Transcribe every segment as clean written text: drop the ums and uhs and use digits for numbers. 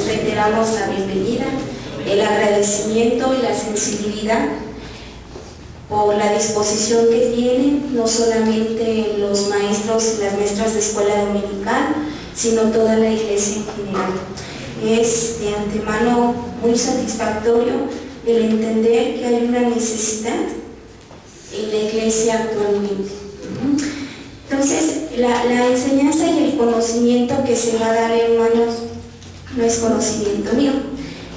reiteramos la bienvenida, el agradecimiento y la sensibilidad por la disposición que tienen no solamente los maestros y las maestras de escuela dominical, sino toda la iglesia en general. Es de antemano muy satisfactorio el entender que hay una necesidad en la iglesia actualmente. Entonces, la enseñanza y el conocimiento que se va a dar, hermanos, no es conocimiento mío,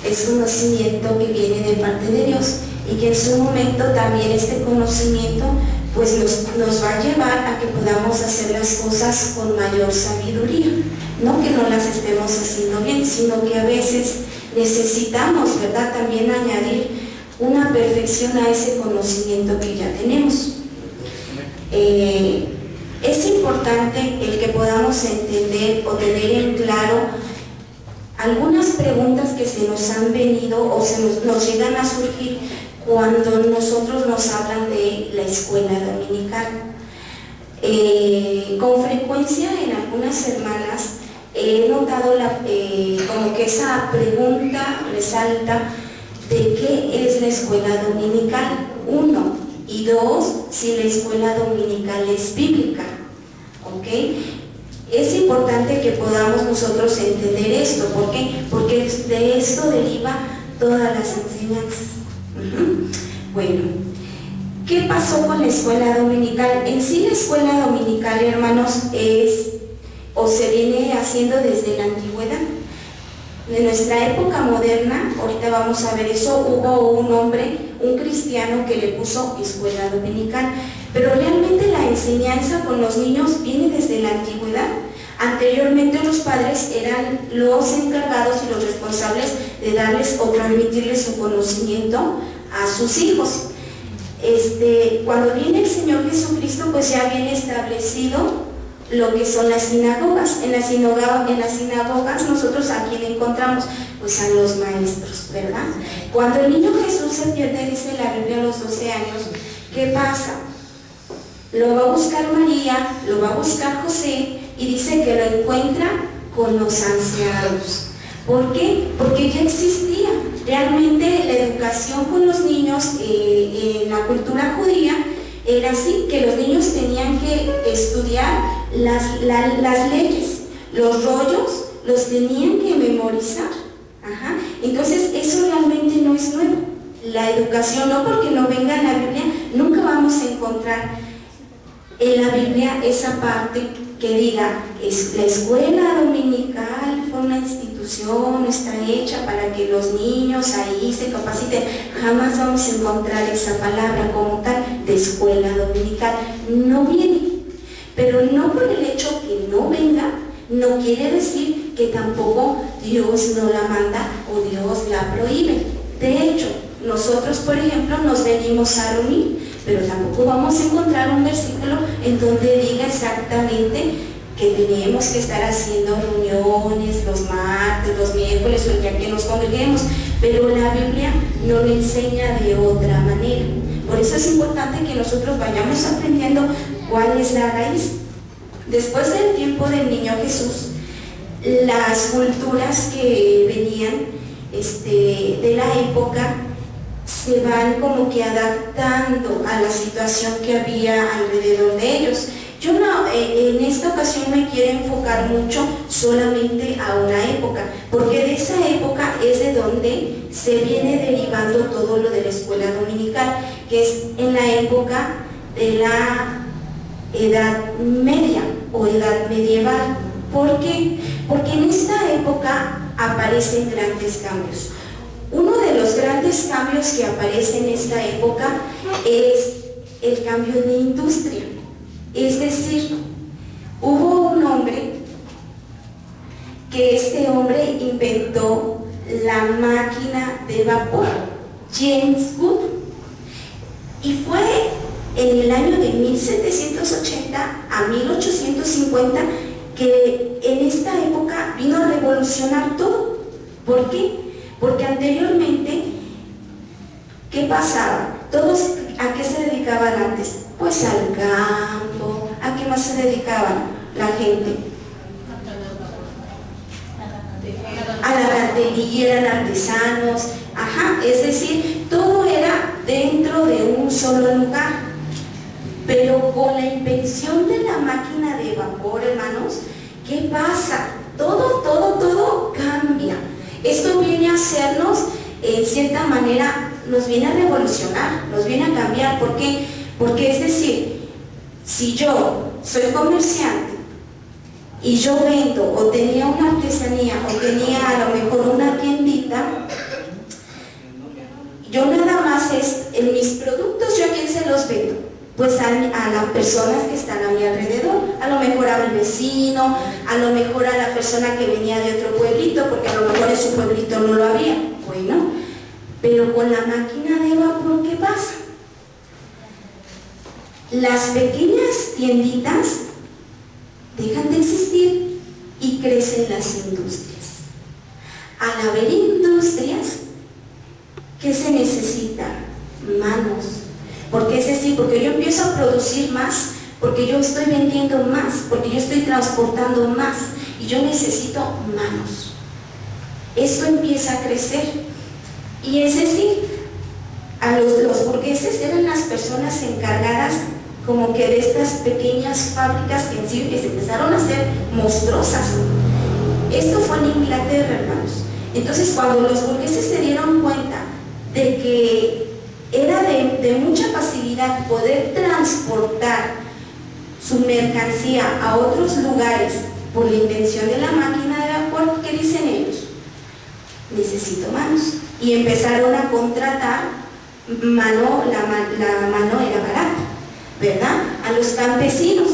es conocimiento que viene de parte de Dios, y que en su momento también este conocimiento pues nos va a llevar a que podamos hacer las cosas con mayor sabiduría. No que no las estemos haciendo bien, sino que a veces necesitamos, ¿verdad?, también añadir una perfección a ese conocimiento que ya tenemos. Es importante el que podamos entender o tener en claro algunas preguntas que se nos han venido o nos llegan a surgir cuando nosotros nos hablan de la escuela dominical. Con frecuencia en algunas hermanas he notado como que esa pregunta resalta de qué es la escuela dominical, 1, y 2, si la escuela dominical es bíblica. ¿Ok? Es importante que podamos nosotros entender esto. ¿Por qué? Porque de esto deriva todas las enseñanzas. Bueno, ¿qué pasó con la escuela dominical? En sí, la escuela dominical, hermanos, se viene haciendo desde la antigüedad. En nuestra época moderna, ahorita vamos a ver eso, hubo un hombre, un cristiano, que le puso escuela dominical, pero realmente la enseñanza con los niños viene desde la antigüedad. Anteriormente los padres eran los encargados y los responsables de darles o transmitirles su conocimiento a sus hijos. Cuando viene el Señor Jesucristo, pues ya viene establecido lo que son las sinagogas. En las sinagogas nosotros a quién encontramos, pues a los maestros, ¿verdad? Cuando el niño Jesús se pierde, dice la Biblia, a los 12 años, ¿qué pasa? Lo va a buscar María, lo va a buscar José, y dice que lo encuentra con los ancianos. ¿Por qué? Porque ya existía. Realmente la educación con los niños en la cultura judía era así, que los niños tenían que estudiar las leyes, los rollos, los tenían que memorizar. Entonces eso realmente no es nuevo. La educación, no porque no venga en la Biblia, nunca vamos a encontrar en la Biblia esa parte que diga, la escuela dominical fue una institución, está hecha para que los niños ahí se capaciten. Jamás vamos a encontrar esa palabra como tal de escuela dominical. No viene, pero no por el hecho que no venga, no quiere decir que tampoco Dios no la manda o Dios la prohíbe. De hecho, nosotros, por ejemplo, nos venimos a reunir, pero tampoco vamos a encontrar un versículo en donde diga exactamente que tenemos que estar haciendo reuniones los martes, los miércoles o el día que nos congreguemos, pero la Biblia no lo enseña de otra manera. Por eso es importante que nosotros vayamos aprendiendo cuál es la raíz. Después del tiempo del niño Jesús, las culturas que venían de la época se van como que adaptando a la situación que había alrededor de ellos. Yo en esta ocasión me quiero enfocar mucho solamente a una época, porque de esa época es de donde se viene derivando todo lo de la escuela dominical, que es en la época de la Edad Media o Edad Medieval. ¿Por qué? Porque en esta época aparecen grandes cambios. Uno de los grandes cambios que aparece en esta época es el cambio de industria. Es decir, hubo un hombre que este hombre inventó la máquina de vapor, James Watt, y fue en el año de 1780 a 1850 que en esta época vino a revolucionar todo. ¿Por qué? Porque anteriormente, ¿qué pasaba? Todos, ¿a qué se dedicaban antes? Pues al campo. ¿A qué más se dedicaban la gente? a la rantería, eran artesanos, es decir, todo era dentro de un solo lugar. Pero con la invención de la máquina de vapor, hermanos, ¿qué pasa? Todo cambia. Esto viene a hacernos, en cierta manera, nos viene a revolucionar, nos viene a cambiar. ¿Por qué? Porque es decir, si yo soy comerciante y yo vendo o tenía una artesanía o tenía a lo mejor una tiendita, yo nada más en mis productos, ¿yo a quién se los vendo? Pues a las personas que están a mi alrededor, a lo mejor a mi vecino, a lo mejor a la persona que venía de otro pueblito, porque a lo mejor en su pueblito no lo había. Bueno, pero con la máquina de vapor, ¿qué pasa? Las pequeñas tienditas dejan de existir y crecen las industrias. Al haber industrias, ¿qué se necesita? Manos. Porque es decir, porque yo empiezo a producir más, porque yo estoy vendiendo más, porque yo estoy transportando más y yo necesito manos. Esto empieza a crecer. Y es decir, a los burgueses eran las personas encargadas como que de estas pequeñas fábricas que en sí se empezaron a hacer monstruosas. Esto fue en Inglaterra, hermanos. Entonces, cuando los burgueses se dieron cuenta de que era de mucha facilidad poder transportar su mercancía a otros lugares por la invención de la máquina de vapor, ¿qué dicen ellos? Necesito manos. Y empezaron a contratar mano, la mano era barata, ¿verdad? A los campesinos.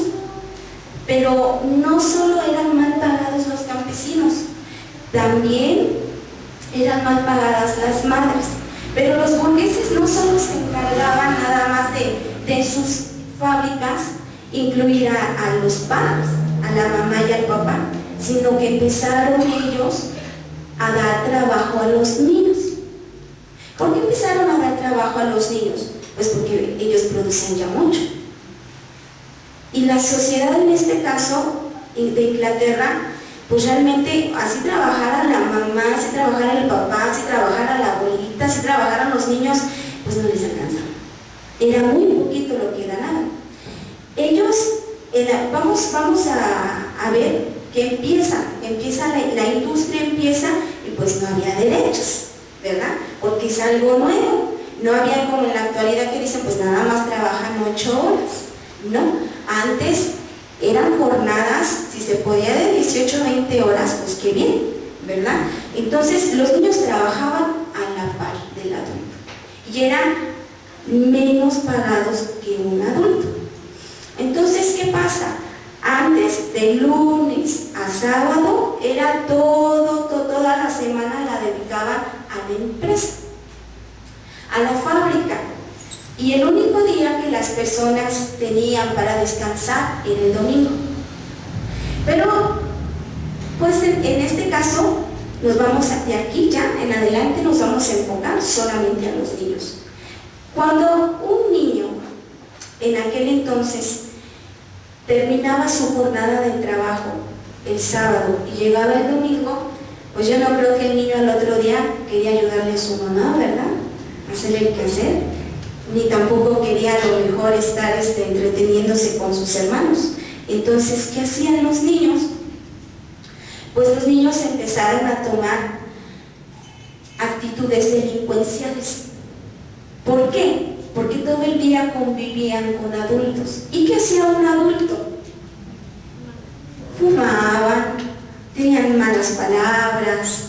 Pero no solo eran mal pagados los campesinos, también eran mal pagadas las madres. Pero los burgueses no solo se encargaban nada más de sus fábricas incluir a los padres, a la mamá y al papá, sino que empezaron ellos a dar trabajo a los niños. ¿Por qué empezaron a dar trabajo a los niños? Pues porque ellos producen ya mucho. Y la sociedad en este caso de Inglaterra, pues realmente así trabajara la mamá, así trabajara el papá, así trabajara la abuelita, así trabajaran los niños, pues no les alcanzaba. Era muy poquito lo que ganaban. Ellos, vamos a ver que empieza la industria empieza y pues no había derechos, ¿verdad? Porque es algo nuevo. No había como en la actualidad que dicen, pues nada más trabajan 8 horas. No, antes eran jornadas, si se podía, de 18 a 20 horas, pues qué bien, ¿verdad? Entonces los niños trabajaban a la par del adulto y eran menos pagados que un adulto. Entonces, ¿qué pasa? Antes, de lunes a sábado, era toda la semana la dedicaban a la empresa, a la fábrica. Y el único día que las personas tenían para descansar era el domingo. Pero, pues en este caso, nos vamos de aquí ya en adelante, nos vamos a enfocar solamente a los niños. Cuando un niño, en aquel entonces, terminaba su jornada de trabajo el sábado y llegaba el domingo, pues yo no creo que el niño al otro día quería ayudarle a su mamá, ¿verdad? Hacerle el quehacer, ni tampoco quería a lo mejor estar entreteniéndose con sus hermanos. Entonces, ¿qué hacían los niños? Pues los niños empezaron a tomar actitudes delincuenciales. ¿Por qué? Porque todo el día convivían con adultos. ¿Y qué hacía un adulto? Fumaban, tenían malas palabras,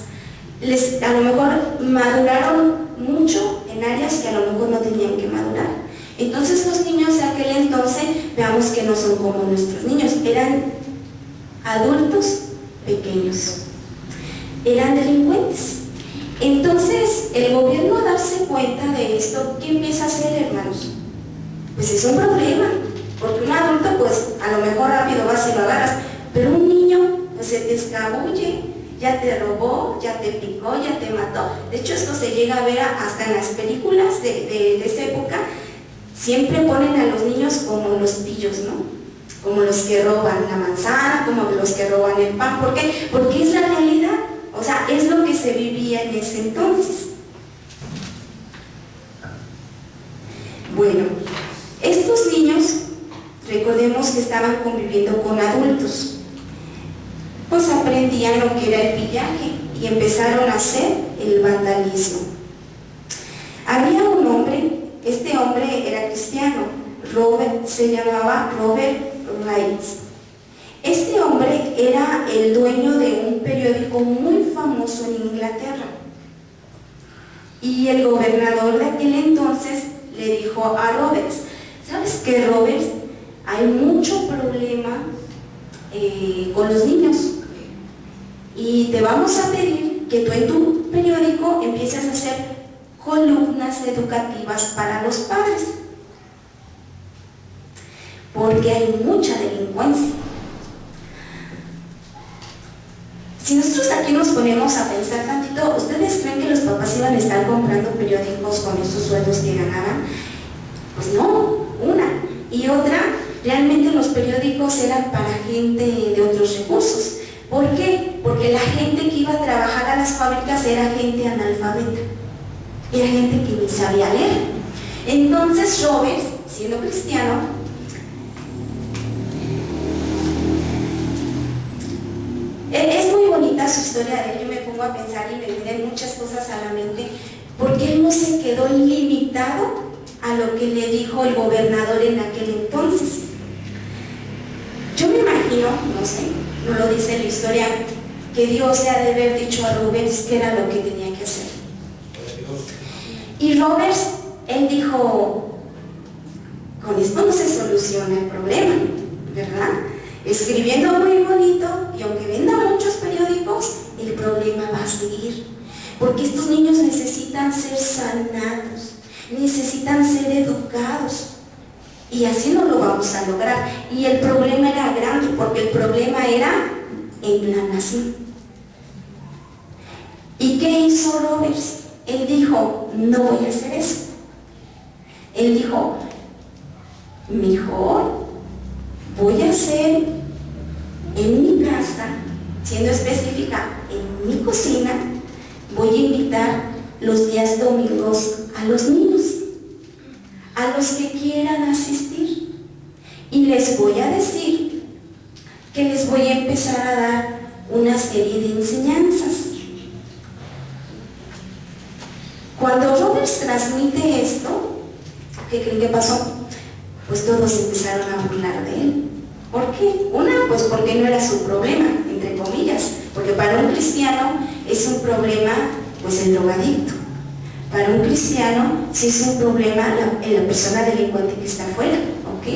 a lo mejor maduraron mucho en áreas que a lo mejor no tenían que madurar. Entonces los niños de aquel entonces, veamos que no son como nuestros niños, eran adultos pequeños, eran delincuentes. Entonces el gobierno, a darse cuenta de esto, ¿qué empieza a hacer, hermanos? Pues es un problema, porque un adulto pues a lo mejor rápido vas y lo agarras, pero un niño pues se te escabulle, ya te robó, ya te picó, ya te mató. De hecho, esto se llega a ver hasta en las películas de esa época. Siempre ponen a los niños como los pillos, ¿no? Como los que roban la manzana, como los que roban el pan. ¿Por qué? Porque es la realidad. O sea, es lo que se vivía en ese entonces. Bueno, estos niños, recordemos que estaban conviviendo con adultos, pues aprendían lo que era el pillaje y empezaron a hacer el vandalismo. Había un hombre, este hombre era cristiano, se llamaba Robert Wright. Este hombre era el dueño de un periódico muy famoso en Inglaterra. Y el gobernador de aquel entonces le dijo a Roberts: ¿sabes qué, Roberts? Hay mucho problema con los niños y te vamos a pedir que tú en tu periódico empieces a hacer columnas educativas para los padres, porque hay mucha delincuencia. Si nosotros aquí nos ponemos a pensar tantito, ¿ustedes creen que los papás iban a estar comprando periódicos con esos sueldos que ganaban? Pues no, una. Y otra, realmente los periódicos eran para gente de otros recursos. ¿Por qué? Porque la gente que iba a trabajar a las fábricas era gente analfabeta, era gente que ni sabía leer. Entonces Roberts, siendo cristiano, es muy bonita su historia de él. Yo me pongo a pensar y me vienen muchas cosas a la mente, porque él no se quedó limitado a lo que le dijo el gobernador en aquel entonces. Yo me imagino, no sé, no lo dice la historia, que Dios le ha de haber dicho a Roberts que era lo que tenía que hacer. Y Roberts, él dijo: con esto no se soluciona el problema, ¿verdad? Escribiendo muy bonito, y aunque venda muchos periódicos, el problema va a seguir, porque estos niños necesitan ser sanados, necesitan ser educados, y así no lo vamos a lograr. Y el problema era grande, porque el problema era en la nación. ¿Y qué hizo Roberts? Él dijo: no voy a hacer eso. Él dijo: mejor voy a hacer en mi casa, siendo específica, en mi cocina, voy a invitar los días domingos a los niños, a los que quieran asistir, y les voy a decir que les voy a empezar a dar una serie de enseñanzas. Cuando Roberts transmite esto, ¿qué creen que pasó? Pues todos empezaron a burlar de él. ¿Por qué? Una, pues porque no era su problema, entre comillas, porque para un cristiano es un problema, pues, el drogadicto. Para un cristiano sí es un problema la persona delincuente que está afuera, ¿ok?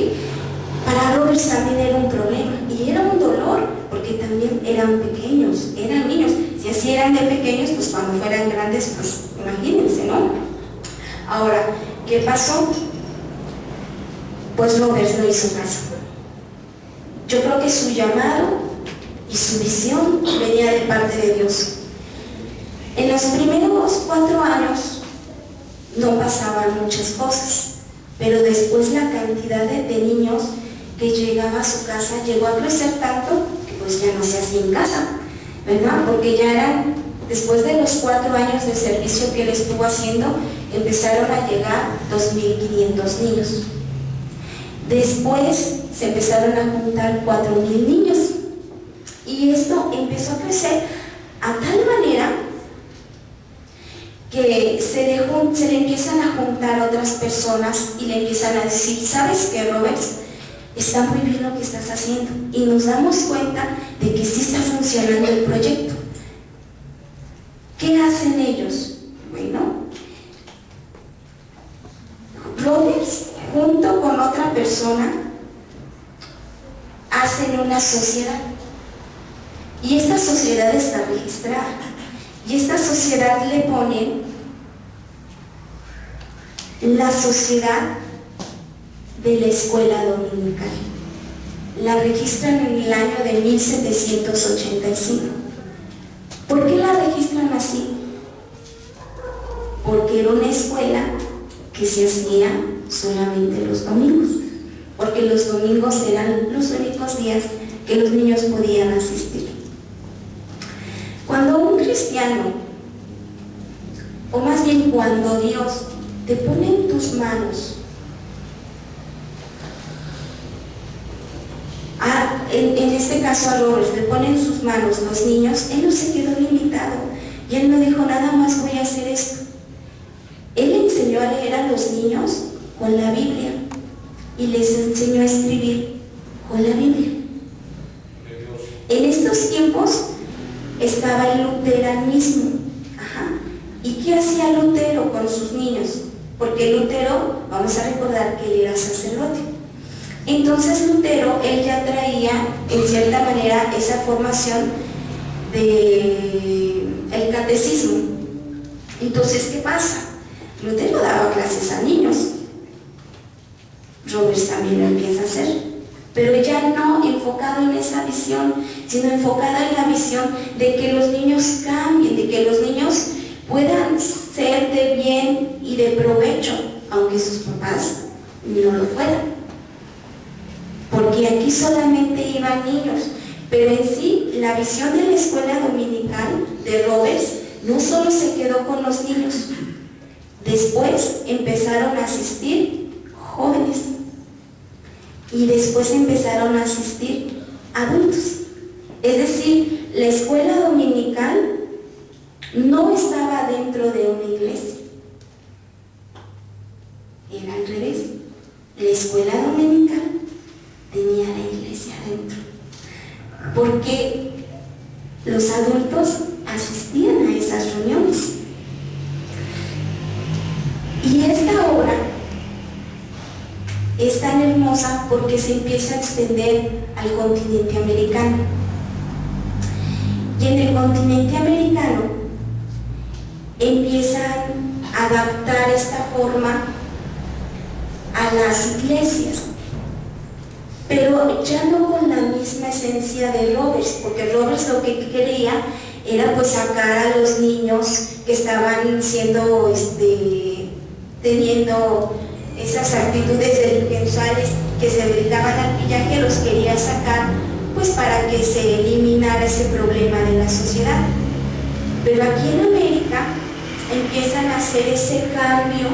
Para Roberts también era un problema, y era un dolor, porque también eran pequeños, eran niños. Si así eran de pequeños, pues cuando fueran grandes, pues imagínense, ¿no? Ahora, ¿qué pasó? Pues Roberts no hizo caso. Yo creo que su llamado y su visión venía de parte de Dios. En los primeros 4 años no pasaban muchas cosas, pero después la cantidad de niños que llegaba a su casa llegó a crecer tanto que pues ya no se hacía en casa, ¿verdad? Porque ya eran, después de los 4 años de servicio que él estuvo haciendo, empezaron a llegar 2.500 niños. Después se empezaron a juntar 4.000 niños, y esto empezó a crecer a tal manera que se le empiezan a juntar otras personas y le empiezan a decir: ¿sabes qué, Roberts? Está muy bien lo que estás haciendo, y nos damos cuenta de que sí está funcionando el proyecto. ¿Qué hacen ellos? Bueno, Roberts, junto con otra persona, hacen una sociedad, y esta sociedad está registrada, y esta sociedad le ponen la Sociedad de la Escuela Dominical. La registran en el año de 1785. ¿Por qué la registran así? Porque era una escuela que se hacía solamente los domingos, porque los domingos eran los únicos días que los niños podían asistir. Cuando un cristiano cristiano, o más bien cuando Dios te pone en tus manos, en este caso a Robert, le pone en sus manos los niños, él no se quedó limitado y él no dijo nada más voy a hacer esto. Él enseñó a leer a los niños con la Biblia y les enseñó a escribir con la Biblia. En estos tiempos estaba el luteranismo. ¿Y qué hacía Lutero con sus niños? Porque Lutero, vamos a recordar que él era sacerdote. Entonces Lutero, él ya traía en cierta manera esa formación del catecismo. Entonces, ¿qué pasa? Lutero daba clases a niños. Roberts también lo empieza a hacer, pero ya no enfocado en esa visión, sino enfocado en la visión de que los niños cambien, de que los niños puedan ser de bien y de provecho, aunque sus papás no lo fueran. Porque aquí solamente iban niños, pero en sí la visión de la escuela dominical de Roberts no solo se quedó con los niños, después empezaron a asistir jóvenes y después empezaron a asistir adultos. Es decir, la escuela dominical no estaba dentro de una iglesia, era al revés. La escuela dominical tenía la iglesia adentro, porque los adultos asistían a esas reuniones. Y esta obra es tan hermosa porque se empieza a extender al continente americano. Y en el continente americano empiezan a adaptar esta forma a las iglesias, pero ya no con la misma esencia de Roberts, porque Roberts lo que quería era pues sacar a los niños que estaban siendo teniendo esas actitudes delincuenciales, que se dedicaban al pillaje, los quería sacar pues para que se eliminara ese problema de la sociedad. Pero aquí en América empiezan a hacer ese cambio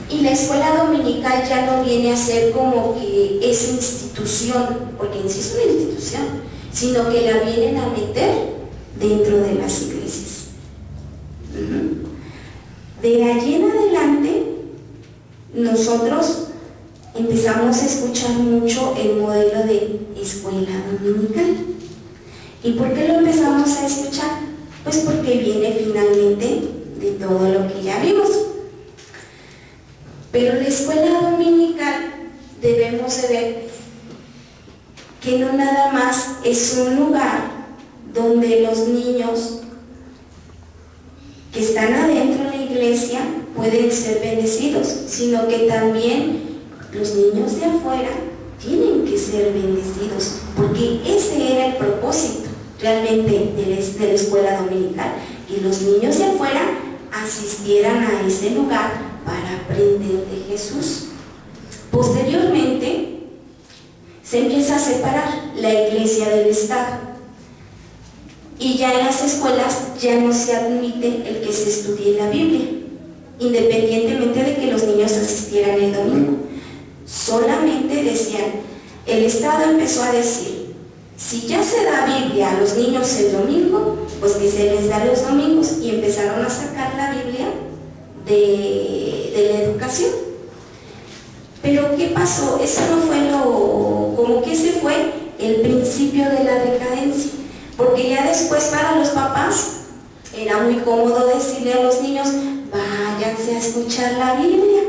y la escuela dominical ya no viene a ser como que esa institución, porque en sí es una institución, sino que la vienen a meter dentro de las iglesias. De allí en adelante nosotros empezamos a escuchar mucho el modelo de escuela dominical. ¿Y por qué lo empezamos a escuchar? Pues porque viene finalmente de todo lo que ya vimos. Pero la escuela dominical debemos de ver que no nada más es un lugar donde los niños que están adentro de la iglesia pueden ser bendecidos, sino que también los niños de afuera tienen que ser bendecidos, porque ese era el propósito realmente de la escuela dominical, que los niños de afuera asistieran a ese lugar para aprender de Jesús. Posteriormente se empieza a separar la iglesia del Estado y ya en las escuelas ya no se admite el que se estudie la Biblia, independientemente de que los niños asistieran el domingo. Solamente decían, el Estado empezó a decir, si ya se da Biblia a los niños el domingo, pues que se les da los domingos, y empezaron a sacar la Biblia de la educación. Pero ¿qué pasó? Eso no fue como que ese fue el principio de la decadencia, porque ya después para los papás era muy cómodo decirle a los niños, váyanse a escuchar la Biblia,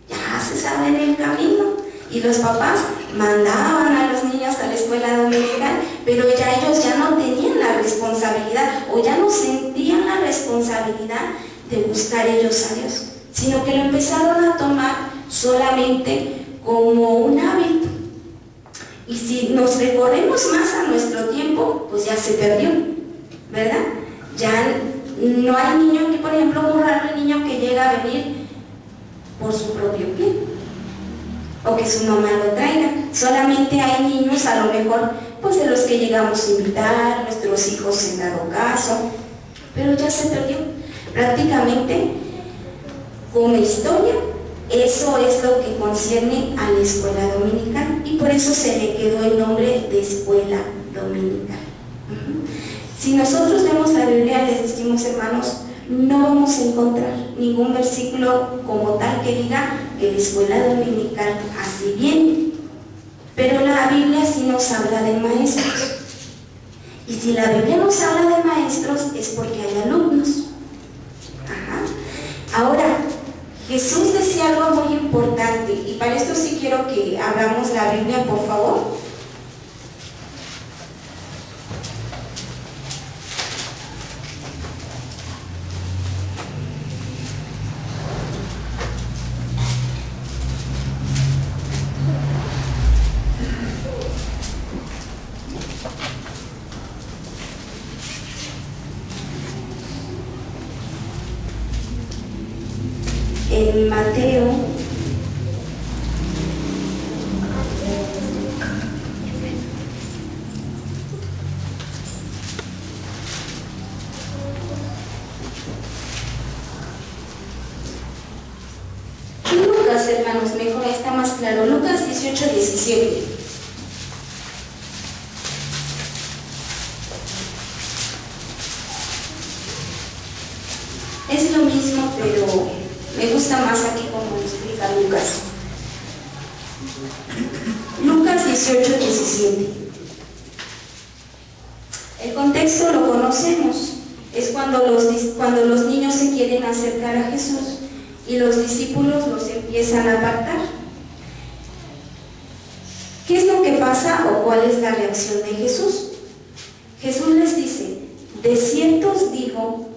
ya se saben el camino, y los papás mandaban a los niños a la escuela dominical, pero ya ellos ya no tenían la responsabilidad, o ya no sentían la responsabilidad de buscar ellos a Dios, sino que lo empezaron a tomar solamente como un hábito. Y si nos recorremos más a nuestro tiempo, pues ya se perdió, ¿verdad? Ya no hay niño que, por ejemplo, muy raro el niño que llega a venir por su propio pie, o que su mamá lo traiga. Solamente hay niños a lo mejor pues de los que llegamos a invitar, nuestros hijos en dado caso, pero ya se perdió. Prácticamente, como historia, eso es lo que concierne a la escuela dominical y por eso se le quedó el nombre de escuela dominical. Si nosotros vemos la Biblia, les decimos, hermanos, no vamos a encontrar ningún versículo como tal que diga que la escuela dominical así viene, pero la Biblia sí nos habla de maestros, y si la Biblia nos habla de maestros es porque hay alumnos. Ahora, Jesús decía algo muy importante, y para esto sí quiero que abramos la Biblia, por favor. En Mateo, Lucas, hermanos, mejor está más claro, Lucas 18:17. Es lo mismo, pero me gusta más aquí como lo explica Lucas. Lucas 18:17. El contexto lo conocemos. Es cuando los niños se quieren acercar a Jesús y los discípulos los empiezan a apartar. ¿Qué es lo que pasa o cuál es la reacción de Jesús? Jesús les dice: de cierto os digo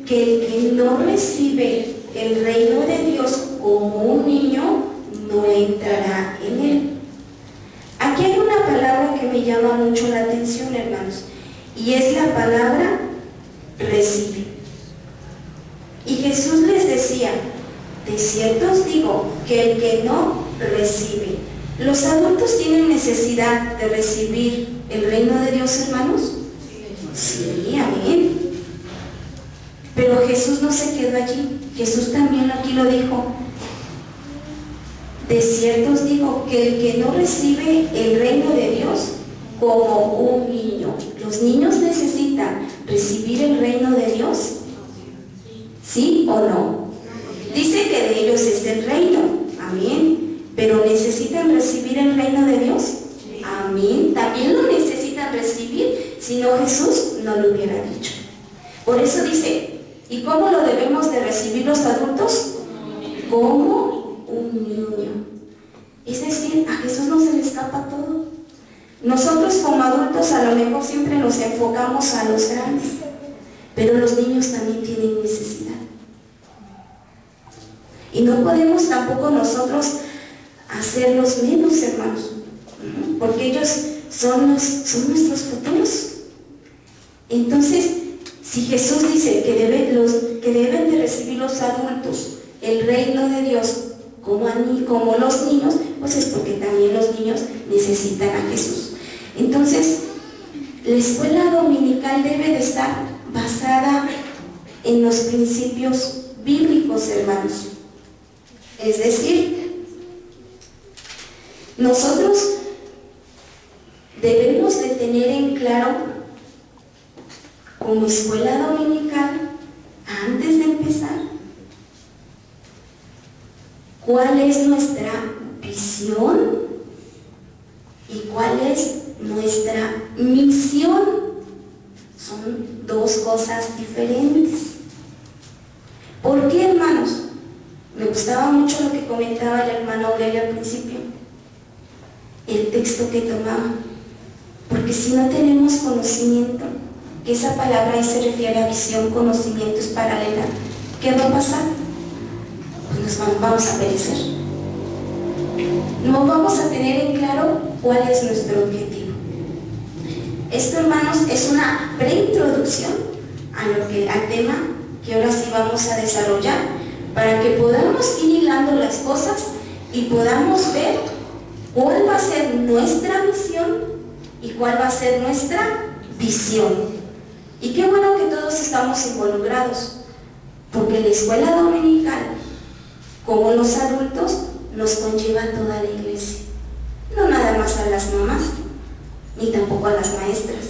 que el que no recibe el reino de Dios como un niño no entrará en él. Aquí hay una palabra que me llama mucho la atención, hermanos, y es la palabra recibe. Y Jesús les decía: de cierto os digo que el que no recibe. ¿Los adultos tienen necesidad de recibir el reino de Dios, hermanos? Sí, amén. Pero Jesús no se quedó allí. Jesús también aquí lo dijo: de cierto os digo que el que no recibe el reino de Dios como un niño. ¿Los niños necesitan recibir el reino de Dios? ¿Sí o no? Dice que de ellos es el reino, amén. Pero ¿necesitan recibir el reino de Dios? Amén. También lo necesitan recibir, si no Jesús no lo hubiera dicho. Por eso dice: ¿y cómo lo debemos de recibir los adultos? Como un niño. Es decir, a Jesús no se le escapa todo. Nosotros como adultos a lo mejor siempre nos enfocamos a los grandes, pero los niños también tienen necesidad. Y no podemos tampoco nosotros hacerlos menos, hermanos, porque ellos son nuestros futuros. Entonces, si Jesús dice que deben de recibir los adultos el reino de Dios como los niños, pues es porque también los niños necesitan a Jesús. Entonces, la escuela dominical debe de estar basada en los principios bíblicos, hermanos. Es decir, nosotros debemos de tener en claro, como escuela dominical, antes de empezar, cuál es nuestra visión y cuál es nuestra misión. Son dos cosas diferentes. ¿Por qué, hermanos? Me gustaba mucho lo que comentaba el hermano Aurelio al principio, el texto que tomaba, porque si no tenemos conocimiento, que esa palabra ahí se refiere a visión, conocimiento es paralela, ¿qué va a pasar? Pues nos vamos a perecer. No vamos a tener en claro cuál es nuestro objetivo. Esto, hermanos, es una preintroducción al tema que ahora sí vamos a desarrollar, para que podamos ir hilando las cosas y podamos ver cuál va a ser nuestra misión y cuál va a ser nuestra visión. Y qué bueno que todos estamos involucrados, porque la escuela dominical, como los adultos, nos conlleva a toda la iglesia, no nada más a las mamás, ni tampoco a las maestras,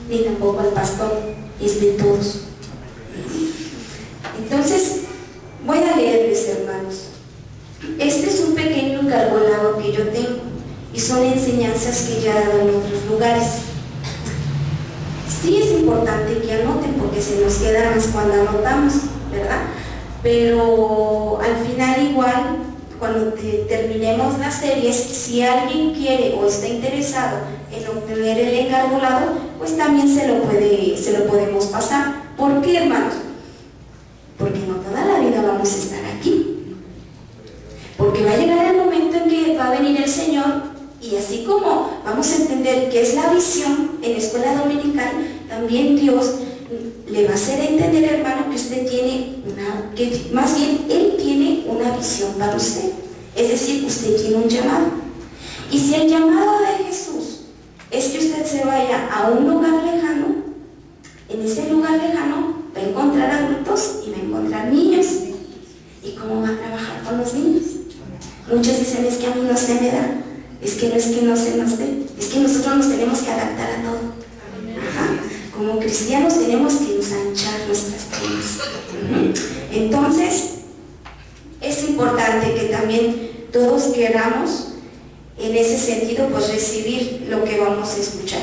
ni tampoco al pastor, es de todos. Entonces, voy a leerles, hermanos. Este es un pequeño encargolado que yo tengo y son enseñanzas que ya he dado en otros lugares. Sí es importante que anoten porque se nos queda más cuando anotamos, ¿verdad? Pero al final igual, cuando terminemos las series, si alguien quiere o está interesado en obtener el encargolado, pues también se lo podemos pasar. ¿Por qué, hermanos? Porque no toda la vida vamos a estar aquí. Porque va a llegar el momento en que va a venir el Señor y así como vamos a entender qué es la visión en la escuela dominical, también Dios le va a hacer entender, hermano, que usted tiene más bien Él tiene una visión para usted. Es decir, usted tiene un llamado. Y si el llamado de Jesús es que usted se vaya a un lugar lejano, en ese lugar lejano va a encontrar adultos y va a encontrar niños. ¿Y cómo va a trabajar con los niños? Muchos dicen, es que a mí no se me da, es que no se nos dé, es que nosotros nos tenemos que adaptar a todo. Ajá. Como cristianos tenemos que ensanchar nuestras creencias. Entonces, es importante que también todos queramos, en ese sentido, pues recibir lo que vamos a escuchar.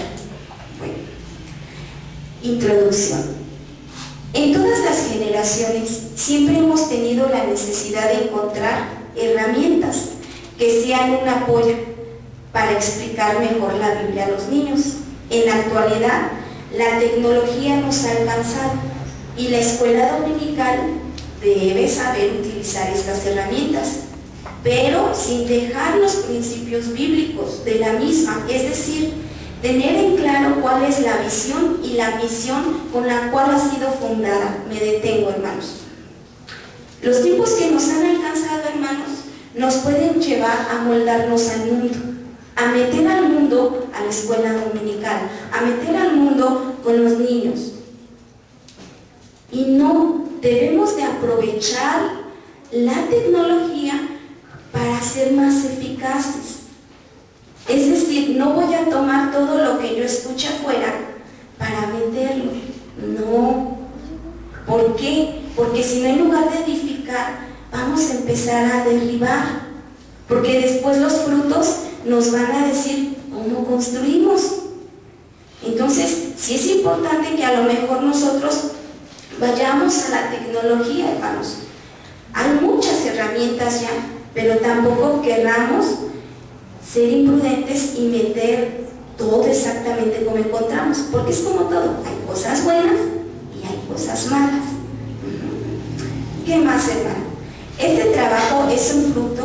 Bueno, introducción. En todas las generaciones siempre hemos tenido la necesidad de encontrar herramientas que sean un apoyo para explicar mejor la Biblia a los niños. En la actualidad, la tecnología nos ha alcanzado y la escuela dominical debe saber utilizar estas herramientas, pero sin dejar los principios bíblicos de la misma, es decir, tener en claro cuál es la visión y la misión con la cual ha sido fundada. Me detengo, hermanos. Los tiempos que nos han alcanzado, hermanos, nos pueden llevar a moldarnos al mundo, a meter al mundo a la escuela dominical, a meter al mundo con los niños. Y no, debemos de aprovechar la tecnología para ser más eficaces. Es decir, no voy a tomar todo lo que yo escuche afuera para meterlo. No. ¿Por qué? Porque si no, en lugar de edificar, vamos a empezar a derribar. Porque después los frutos nos van a decir cómo construimos. Entonces, sí es importante que a lo mejor nosotros vayamos a la tecnología, hermanos. Hay muchas herramientas ya, pero tampoco queramos ser imprudentes y meter todo exactamente como encontramos, porque es como todo, hay cosas buenas y hay cosas malas. ¿Qué más, hermano? Este trabajo es un fruto,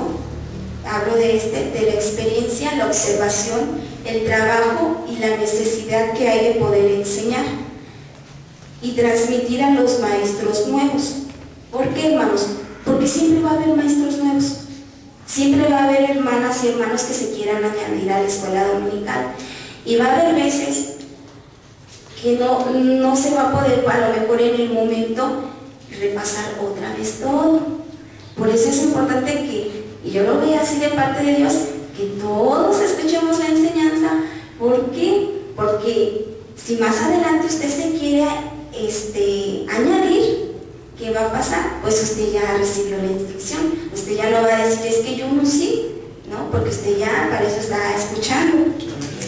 hablo de la experiencia, la observación, el trabajo y la necesidad que hay de poder enseñar y transmitir a los maestros nuevos. ¿Por qué, hermanos? Porque siempre va a haber maestros nuevos. Siempre va a haber hermanas y hermanos que se quieran añadir a la escuela dominical. Y va a haber veces que no se va a poder, a lo mejor en el momento, repasar otra vez todo. Por eso es importante que, y yo lo veo así de parte de Dios, que todos escuchemos la enseñanza. ¿Por qué? Porque si más adelante usted se quiere añadir, ¿qué va a pasar? Pues usted ya recibió la instrucción, usted ya no va a decir, es que yo no sé, ¿no? Porque usted ya para eso está escuchando.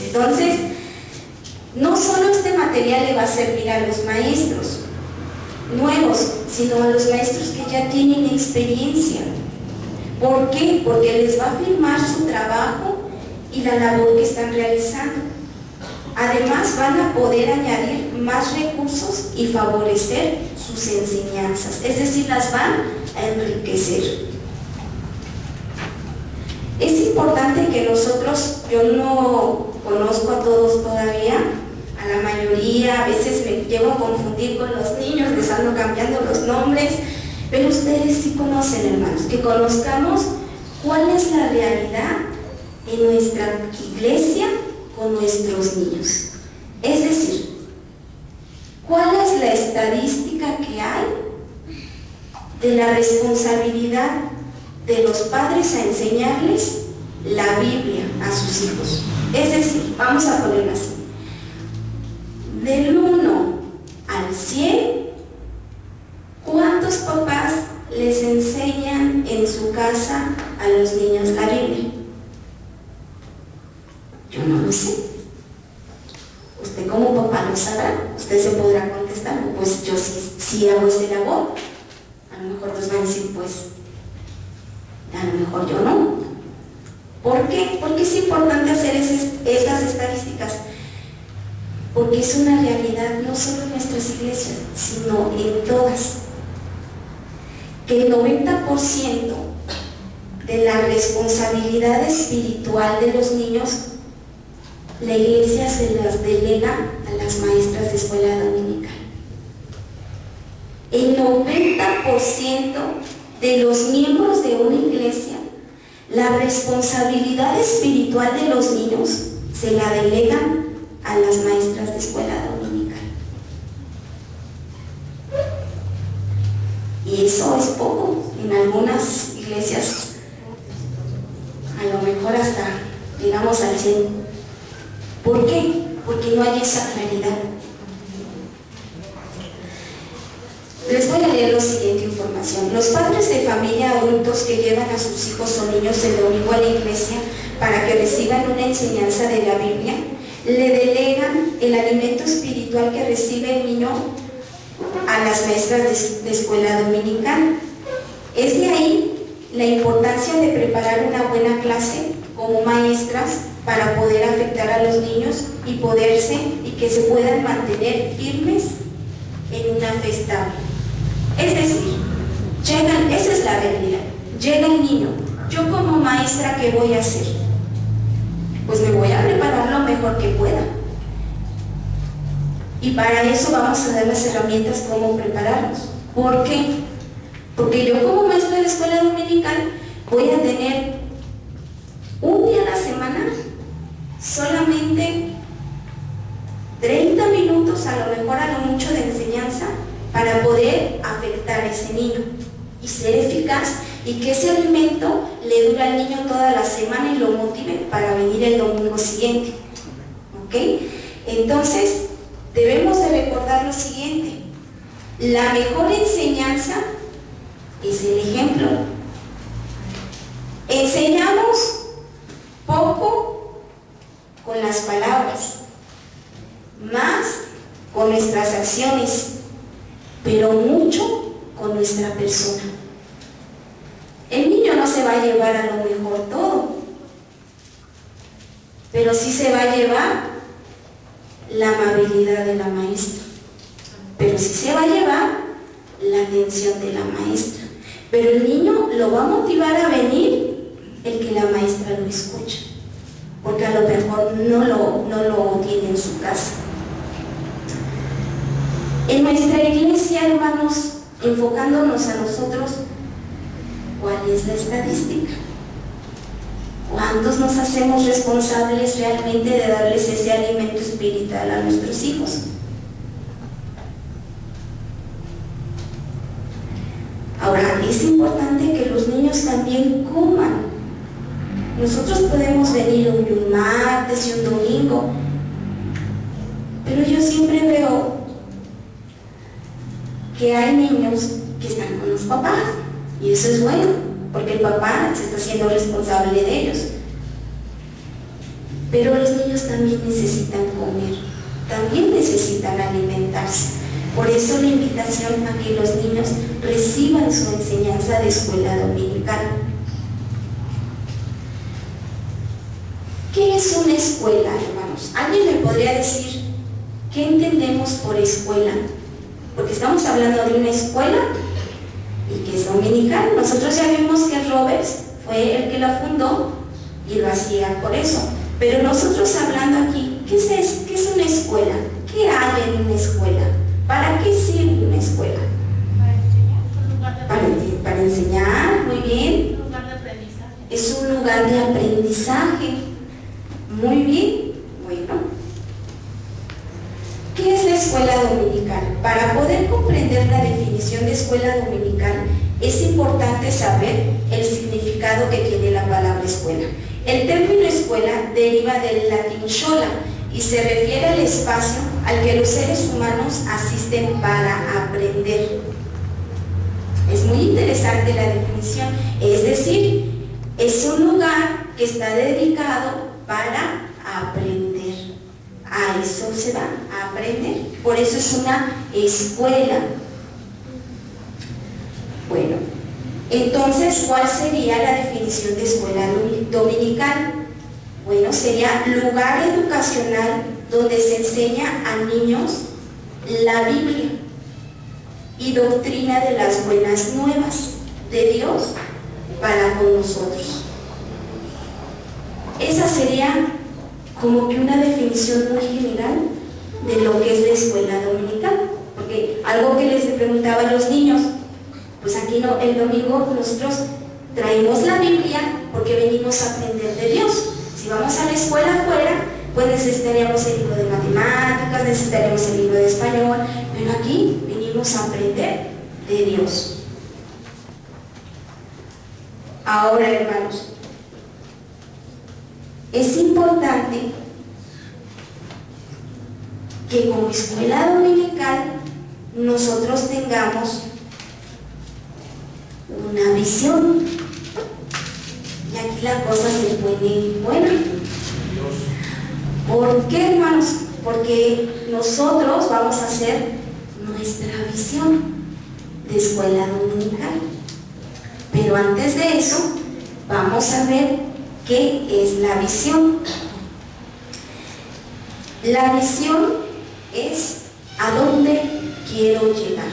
Entonces, no solo este material le va a servir a los maestros nuevos, sino a los maestros que ya tienen experiencia. ¿Por qué? Porque les va a afirmar su trabajo y la labor que están realizando. Además, van a poder añadir más recursos y favorecer sus enseñanzas, es decir, las van a enriquecer. Es importante que nosotros, yo no conozco a todos todavía, a la mayoría, a veces me llevo a confundir con los niños, les ando cambiando los nombres, pero ustedes sí conocen, hermanos, que conozcamos cuál es la realidad en nuestra iglesia con nuestros niños? Es decir, ¿cuál es la estadística que hay de la responsabilidad de los padres a enseñarles la Biblia a sus hijos? Es decir, vamos a ponerlo así, del 1 al 100, ¿cuántos papás les enseñan en su casa a los niños la Biblia? Yo no lo sé. Usted como papá lo sabrá, usted se podrá contestar, pues yo sí hago esa labor. A lo mejor nos van a decir, pues, a lo mejor yo no. ¿Por qué? Porque es importante hacer esas estadísticas. Porque es una realidad no solo en nuestras iglesias, sino en todas. Que el 90% de la responsabilidad espiritual de los niños, la iglesia se las delega a las maestras de escuela dominical. El 90% de los miembros de una iglesia, la responsabilidad espiritual de los niños se la delegan a las maestras de escuela dominical. Y eso es poco. En algunas iglesias, a lo mejor hasta llegamos al 100. ¿Por qué? Porque no hay esa claridad. Les voy a leer la siguiente información. Los padres de familia adultos que llevan a sus hijos o niños el domingo a la iglesia para que reciban una enseñanza de la Biblia, le delegan el alimento espiritual que recibe el niño a las maestras de escuela dominical. Es de ahí la importancia de preparar una buena clase como maestras para poder afectar a los niños y que se puedan mantener firmes en una fe estable. Es decir, esa es la realidad, llega el niño, yo como maestra, ¿qué voy a hacer? Pues me voy a preparar lo mejor que pueda. Y para eso vamos a dar las herramientas cómo prepararnos. ¿Por qué? Porque yo como maestra de escuela dominical voy a tener un día a la semana solamente 30 minutos, a lo mejor a lo mucho, de enseñanza para poder afectar a ese niño y ser eficaz, y que ese alimento le dure al niño toda la semana y lo motive para venir el domingo siguiente. ¿Ok? Entonces, debemos de recordar lo siguiente: la mejor enseñanza es el ejemplo. Enseñamos poco con las palabras, más con nuestras acciones, pero mucho con nuestra persona. El niño no se va a llevar a lo mejor todo, pero sí se va a llevar la amabilidad de la maestra, pero sí se va a llevar la atención de la maestra, pero el niño lo va a motivar a venir el que la maestra lo escucha, porque a lo mejor no lo tiene en su casa. En nuestra iglesia, hermanos, enfocándonos a nosotros, ¿cuál es la estadística? ¿Cuántos nos hacemos responsables realmente de darles ese alimento espiritual a nuestros hijos? Ahora, es importante que los niños también coman. Nosotros podemos venir un martes y un domingo, pero yo siempre veo que hay niños que están con los papás, y eso es bueno, porque el papá se está haciendo responsable de ellos. Pero los niños también necesitan comer, también necesitan alimentarse. Por eso la invitación a que los niños reciban su enseñanza de escuela dominical. ¿Qué es una escuela, hermanos? ¿Alguien me podría decir qué entendemos por escuela? Porque estamos hablando de una escuela y que es dominical. Nosotros ya vimos que Roberts fue el que la fundó y lo hacía por eso. Pero nosotros hablando aquí, ¿qué es una escuela? ¿Qué hay en una escuela? ¿Para qué sirve una escuela? Para enseñar, muy bien. Un lugar de aprendizaje. Es un lugar de aprendizaje. Muy bien, muy dominical. Para poder comprender la definición de escuela dominical, es importante saber el significado que tiene la palabra escuela. El término escuela deriva del latín schola y se refiere al espacio al que los seres humanos asisten para aprender. Es muy interesante la definición, es decir, es un lugar que está dedicado para aprender. A eso se va, a aprender. Por eso es una escuela. Bueno, entonces, ¿cuál sería la definición de escuela dominical? Bueno, sería lugar educacional donde se enseña a niños la Biblia y doctrina de las buenas nuevas de Dios para con nosotros. Esa sería como que una definición muy general de lo que es la escuela dominical. Porque algo que les preguntaba a los niños, pues aquí no, el domingo nosotros traemos la Biblia porque venimos a aprender de Dios. Si vamos a la escuela afuera, pues necesitaríamos el libro de matemáticas, necesitaríamos el libro de español, pero aquí venimos a aprender de Dios. Ahora, hermanos, es importante que como escuela dominical nosotros tengamos una visión. Y aquí la cosa se pone buena. ¿Por qué, hermanos? Porque nosotros vamos a hacer nuestra visión de escuela dominical. Pero antes de eso, vamos a ver qué es la visión. La visión es a dónde quiero llegar.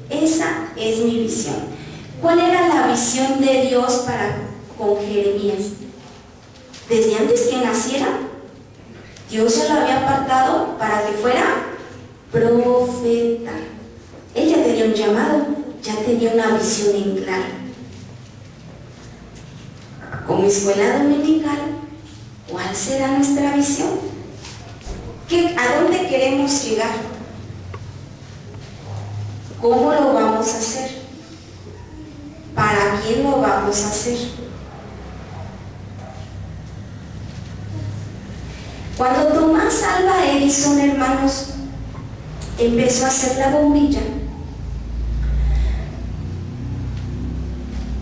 Esa es mi visión. ¿Cuál era la visión de Dios para con Jeremías? Desde antes que naciera, Dios ya lo había apartado para que fuera profeta. Ella tenía un llamado, ya tenía una visión en claro. Como escuela dominical, ¿cuál será nuestra visión? ¿A dónde queremos llegar? ¿Cómo lo vamos a hacer? ¿Para quién lo vamos a hacer? Cuando Tomás Alva Edison, hermanos, empezó a hacer la bombilla,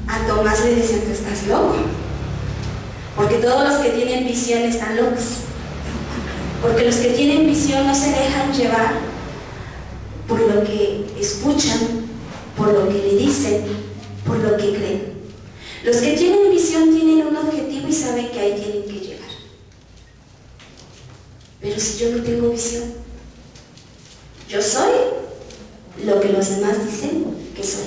a Tomás le decían que estás loco, porque todos los que tienen visión están locos, porque los que tienen visión no se dejan llevar por lo que escuchan, por lo que le dicen, por lo que creen. Los que tienen visión tienen un objetivo y saben que ahí tienen que llegar. Pero si yo no tengo visión, yo soy lo que los demás dicen que soy.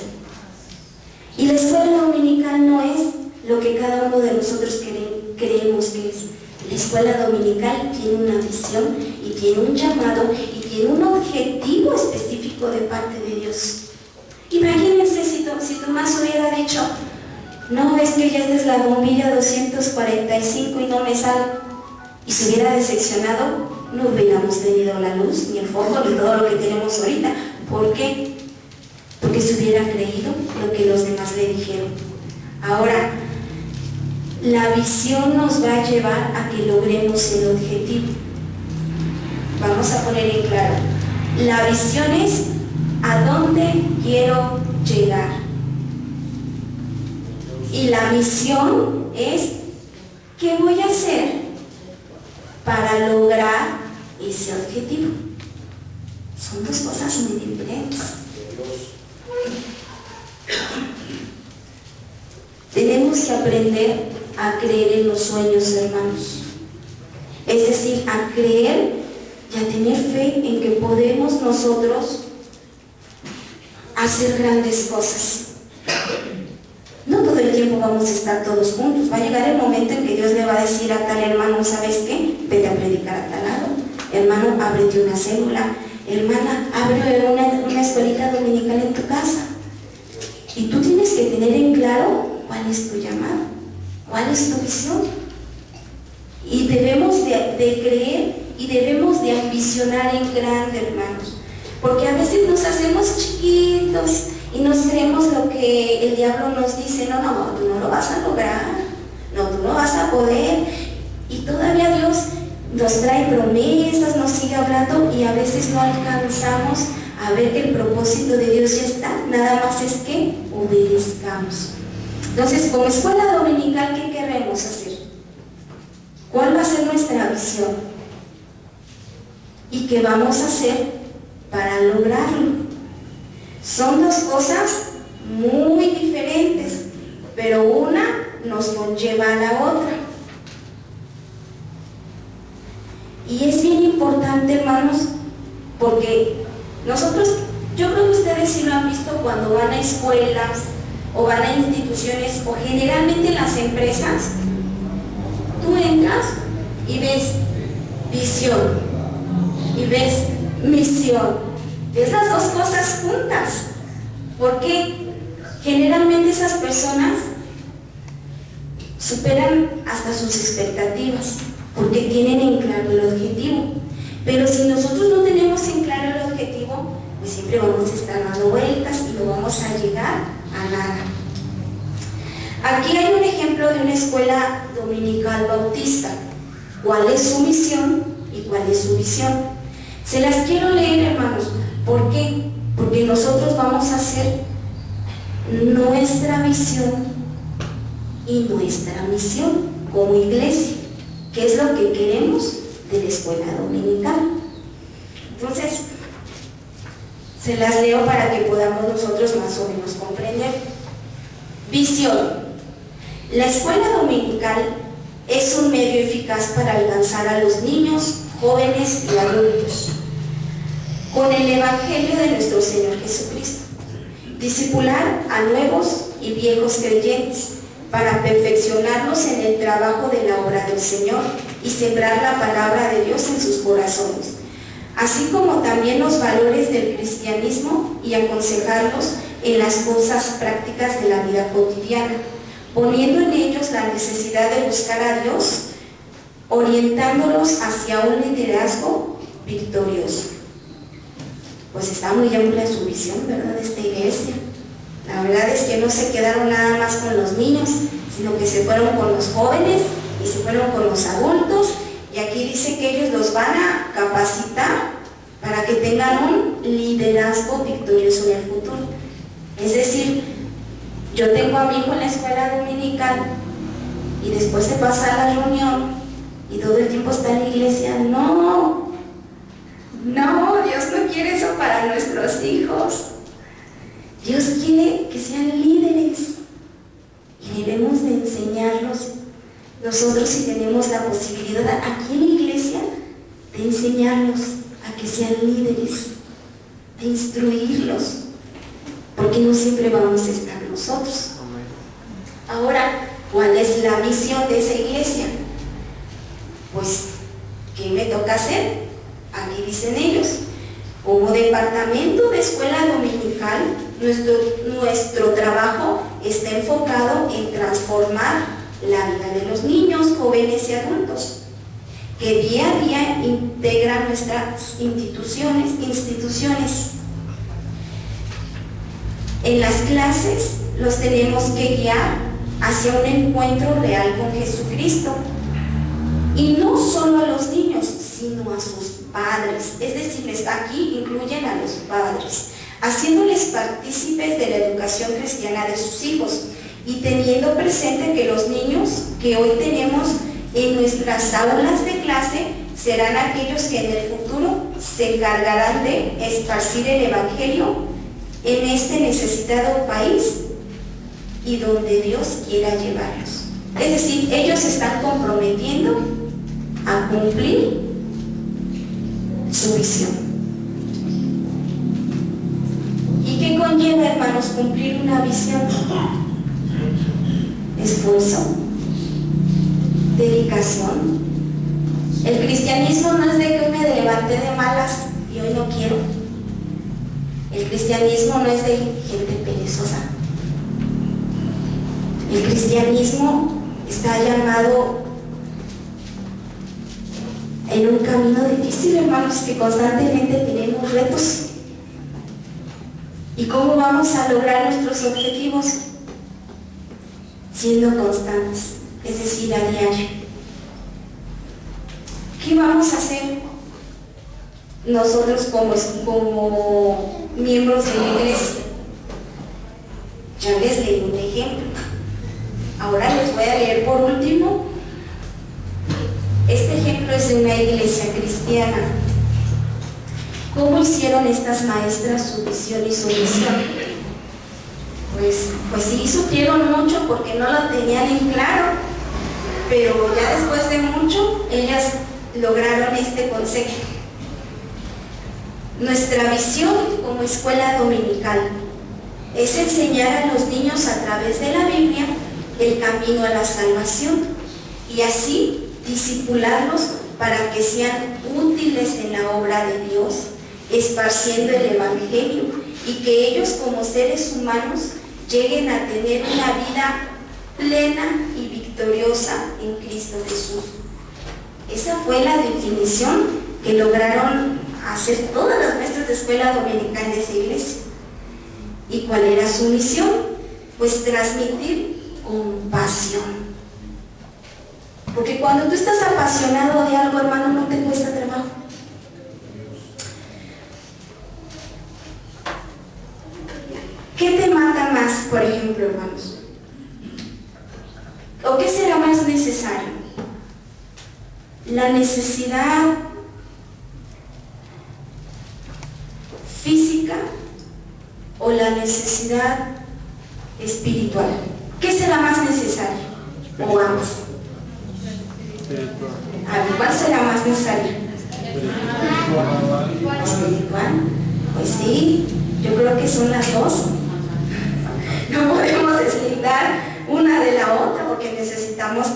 Y la escuela dominical no es lo que cada uno de nosotros creemos que es. La escuela dominical tiene una visión y tiene un llamado y tiene un objetivo específico de parte de Dios. Imagínense si Tomás hubiera dicho, no, es que ya es la bombilla 245 y no me sale, y se hubiera decepcionado, no hubiéramos tenido la luz, ni el foco, ni todo lo que tenemos ahorita. ¿Por qué? Porque se hubiera creído lo que los demás le dijeron. Ahora, la visión nos va a llevar a que logremos el objetivo. Vamos a poner en claro. La visión es a dónde quiero llegar. Y la misión es qué voy a hacer para lograr ese objetivo. Son dos cosas muy diferentes. Tenemos que aprender a creer en los sueños, hermanos. Es decir, a creer y a tener fe en que podemos nosotros hacer grandes cosas. No todo el tiempo vamos a estar todos juntos. Va a llegar el momento en que Dios le va a decir a tal hermano, ¿sabes qué? Vete a predicar a tal lado. Hermano, ábrete una célula. Hermana, abre una escuelita dominical en tu casa. Y tú tienes que tener en claro cuál es tu llamado, cuál es tu visión. Y debemos de creer y debemos de ambicionar en grande, hermanos, porque a veces nos hacemos chiquitos y nos creemos lo que el diablo nos dice. No, tú no lo vas a lograr, no, tú no vas a poder, y todavía Dios nos trae promesas, nos sigue hablando y a veces no alcanzamos a ver que el propósito de Dios ya está, nada más es que obedezcamos. Entonces, como escuela dominical, ¿qué queremos hacer? ¿Cuál va a ser nuestra visión? ¿Y qué vamos a hacer para lograrlo? Son dos cosas muy diferentes, pero una nos conlleva a la otra. Y es bien importante, hermanos, porque nosotros, yo creo que ustedes sí lo han visto cuando van a escuelas o van a instituciones o generalmente en las empresas. Tú entras y ves visión y ves misión. Ves las dos cosas juntas, porque generalmente esas personas superan hasta sus expectativas, porque tienen en claro el objetivo. Pero si nosotros no tenemos en claro el objetivo, pues siempre vamos a estar dando vueltas y no vamos a llegar a nada. Aquí hay un ejemplo de una escuela dominical bautista. ¿Cuál es su misión y cuál es su visión? Se las quiero leer, hermanos. ¿Por qué? Porque nosotros vamos a hacer nuestra visión y nuestra misión como iglesia, que es lo que queremos de la escuela dominical. Entonces, se las leo para que podamos nosotros más o menos comprender. Visión. La escuela dominical es un medio eficaz para alcanzar a los niños, jóvenes y adultos con el Evangelio de nuestro Señor Jesucristo. Discipular a nuevos y viejos creyentes para perfeccionarlos en el trabajo de la obra del Señor y sembrar la palabra de Dios en sus corazones, así como también los valores del cristianismo, y aconsejarlos en las cosas prácticas de la vida cotidiana, poniendo en ellos la necesidad de buscar a Dios, orientándolos hacia un liderazgo victorioso. Pues está muy amplia su visión, ¿verdad?, de esta iglesia. La verdad es que no se quedaron nada más con los niños, sino que se fueron con los jóvenes y se fueron con los adultos, y aquí dice que ellos los van a capacitar para que tengan un liderazgo victorioso en el futuro. Es decir, yo tengo a mi hijo en la escuela dominical y después se pasa a la reunión y todo el tiempo está en la iglesia. No, Dios no quiere eso para nuestros hijos. Dios quiere que sean líderes y debemos de enseñarlos. Nosotros, si tenemos la posibilidad aquí en la iglesia de enseñarlos a que sean líderes, de instruirlos, porque no siempre vamos a estar nosotros. Ahora, ¿cuál es la misión de esa iglesia? Pues, ¿qué me toca hacer? Aquí dicen ellos: como departamento de escuela dominical, nuestro trabajo está enfocado en transformar la vida de los niños, jóvenes y adultos, que día a día integran nuestras instituciones. En las clases los tenemos que guiar hacia un encuentro real con Jesucristo, y no solo a los niños, sino a sus padres. Es decir, aquí incluyen a los padres, haciéndoles partícipes de la educación cristiana de sus hijos, y teniendo presente que los niños que hoy tenemos en nuestras aulas de clase serán aquellos que en el futuro se encargarán de esparcir el Evangelio en este necesitado país y donde Dios quiera llevarlos. Es decir, ellos se están comprometiendo a cumplir su visión. ¿Y qué conlleva, hermanos, cumplir una visión? Esfuerzo, dedicación. El cristianismo no es de que hoy me levanté de malas y hoy no quiero. El cristianismo no es de gente perezosa. El cristianismo está llamado en un camino difícil, hermanos, que constantemente tenemos retos. ¿Y cómo vamos a lograr nuestros objetivos? Siendo constantes, es decir, a diario. ¿Qué vamos a hacer nosotros como miembros de la iglesia? Ya les leí un ejemplo. Ahora les voy a leer por último. Este ejemplo es de una iglesia cristiana. ¿Cómo hicieron estas maestras su visión y su misión? Pues sí, sufrieron mucho porque no lo tenían en claro, pero ya después de mucho, ellas lograron este concepto. Nuestra visión como escuela dominical es enseñar a los niños a través de la Biblia el camino a la salvación y así discipularlos para que sean útiles en la obra de Dios, esparciendo el Evangelio y que ellos como seres humanos lleguen a tener una vida plena y victoriosa en Cristo Jesús. Esa fue la definición que lograron hacer todas las maestras de escuela dominical de esa iglesia. ¿Y cuál era su misión? Pues transmitir compasión. Porque cuando tú estás apasionado de algo, hermano, no te cuesta trabajo. ¿Qué te mata más, por ejemplo, hermanos? ¿O qué será más necesario? ¿La necesidad física o la necesidad espiritual? ¿Qué será más necesario? ¿O ambas? ¿Cuál será más necesario? ¿Espiritual? Pues sí, yo creo que son las dos. No podemos deslindar una de la otra porque necesitamos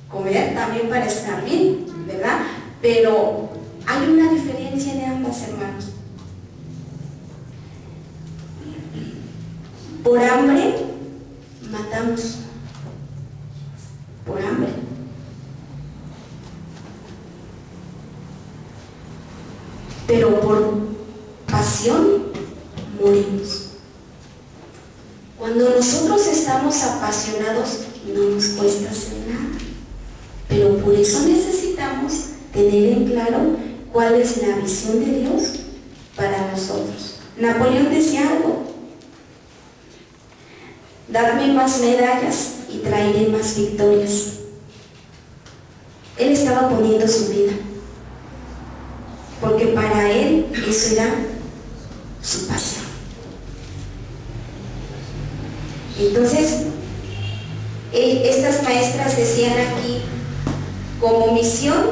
comer también para estar bien, ¿verdad? Pero hay una diferencia de ambas, hermanos. Por hambre matamos. Por hambre. Pero por pasión morimos. Cuando nosotros estamos apasionados no nos cuesta hacer nada, pero por eso necesitamos tener en claro cuál es la visión de Dios para nosotros. Napoleón decía algo: dadme más medallas y traeré más victorias. Él estaba poniendo su vida, porque para él eso era su pasión. Entonces, estas maestras decían aquí, como misión,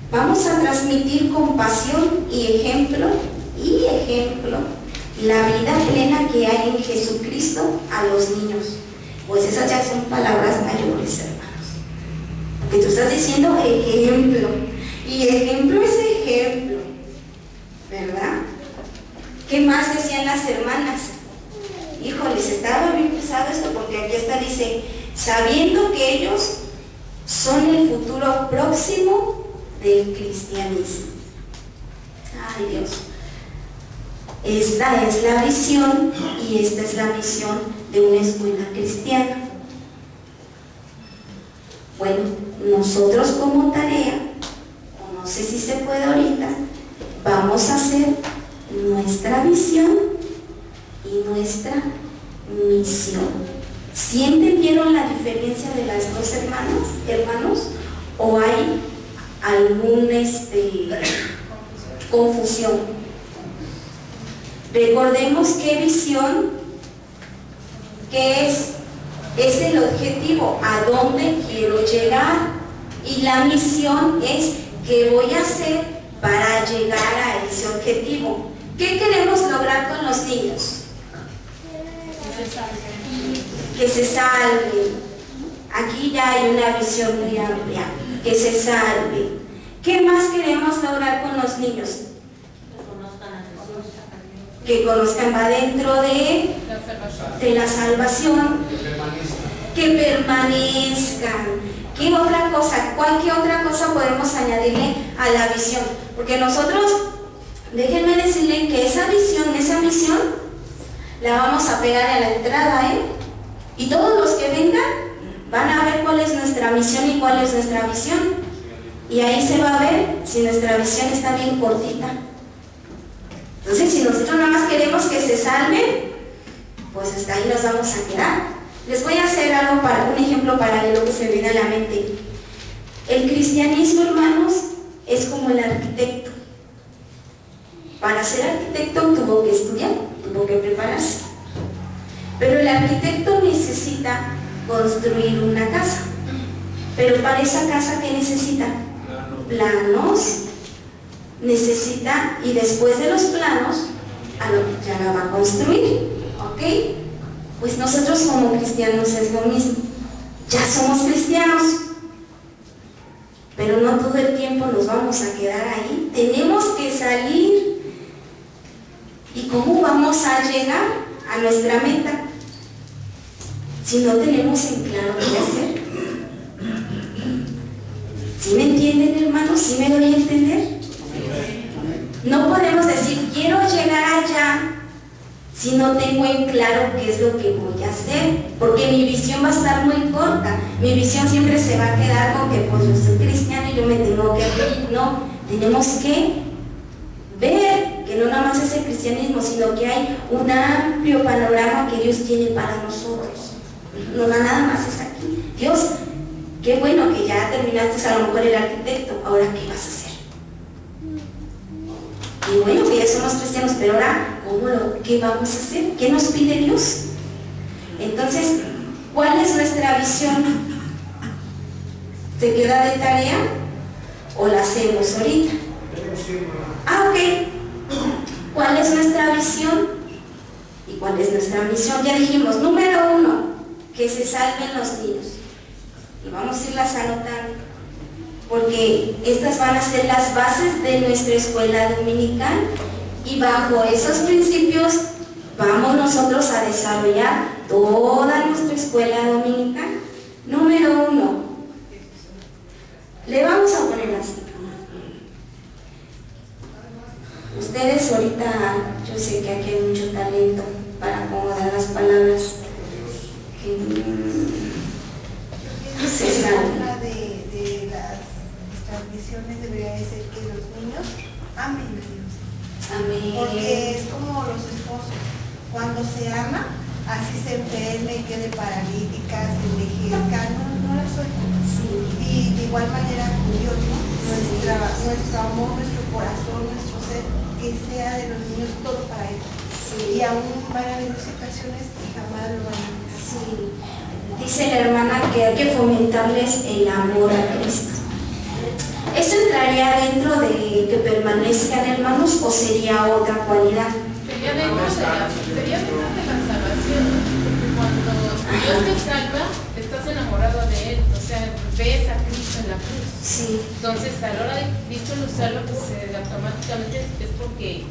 vamos a transmitir con pasión y ejemplo, la vida plena que hay en Jesucristo a los niños. Pues esas ya son palabras mayores, hermanos. Porque tú estás diciendo ejemplo, y ejemplo es ejemplo, ¿verdad? ¿Qué más decían las hermanas? Híjoles, estaba bien pesado esto porque aquí está, dice, sabiendo que ellos son el futuro próximo del cristianismo. Ay, Dios. Esta es la visión y esta es la misión de una escuela cristiana. Bueno, nosotros como tarea, o no sé si se puede ahorita, vamos a hacer nuestra visión y nuestra misión. ¿Sí entendieron la diferencia de las dos hermanos? ¿O hay alguna confusión? Recordemos qué visión, qué es el objetivo, a dónde quiero llegar, y la misión es qué voy a hacer para llegar a ese objetivo. ¿Qué queremos lograr con los niños? Que se salven. Aquí ya hay una visión muy amplia. Que se salven. ¿Qué más queremos lograr con los niños? Que conozcan, va dentro de la salvación. Que permanezcan. ¿Qué otra cosa? ¿Qué otra cosa podemos añadirle a la visión? Porque nosotros, déjenme decirle que esa misión, la vamos a pegar a la entrada, y todos los que vengan van a ver cuál es nuestra misión y cuál es nuestra visión. Y ahí se va a ver si nuestra visión está bien cortita. Entonces, si nosotros nada más queremos que se salven, pues hasta ahí nos vamos a quedar. Les voy a hacer un ejemplo paralelo que se me viene a la mente. El cristianismo, hermanos, es como el arquitecto. Para ser arquitecto tuvo que estudiar, tuvo que prepararse. Pero el arquitecto necesita construir una casa. Pero para esa casa, ¿qué necesita? Planos. Necesita, y después de los planos, ya la va a construir. ¿Ok? Pues nosotros como cristianos es lo mismo. Ya somos cristianos, pero no todo el tiempo nos vamos a quedar ahí. Tenemos que salir. ¿Y cómo vamos a llegar a nuestra meta si no tenemos en claro qué hacer? ¿Sí me entienden, hermanos? ¿Sí me doy a entender? No podemos decir, quiero llegar allá, si no tengo en claro qué es lo que voy a hacer, porque mi visión va a estar muy corta. Mi visión siempre se va a quedar con que pues yo soy cristiano y yo me tengo que ir. No, tenemos que ver que no nada más es el cristianismo, sino que hay un amplio panorama que Dios tiene para nosotros. No nada más es aquí. Dios, qué bueno que ya terminaste a lo mejor el arquitecto, ahora ¿qué vas a hacer? Y bueno, que ya somos cristianos, pero ahora, ¿qué vamos a hacer? ¿Qué nos pide Dios? Entonces, ¿cuál es nuestra visión? ¿Se queda de tarea o la hacemos ahorita? Ok. ¿Cuál es nuestra visión? ¿Y cuál es nuestra misión? Ya dijimos, número 1, que se salven los niños. Y vamos a irlas anotando, porque estas van a ser las bases de nuestra escuela dominical, y bajo esos principios vamos nosotros a desarrollar toda nuestra escuela dominical. Número 1, le vamos a poner así. Ustedes ahorita, yo sé que aquí hay mucho talento para acomodar las palabras. Se sabe. Una de las misiones debería de ser que los niños amen a Dios. Amén. Porque es como los esposos. Cuando se ama, así se enferme, quede paralítica, se envejezca, no la sueltan. Sí. Y de igual manera con Dios, ¿no? Nuestro amor, nuestro corazón, nuestro ser, que sea de los niños todo para ellos. Sí. Y aún van a haber ocasiones que jamás lo van a hacer. Sí. Dice la hermana que hay que fomentarles el amor a Cristo. ¿Eso entraría dentro de que permanezcan, hermanos, o sería otra cualidad? Sería dentro de la salvación, porque cuando Dios te salva, estás enamorado de Él, o sea, ves a Cristo en la cruz. Sí. Entonces, a la hora de Cristo lo salva, pues automáticamente es porque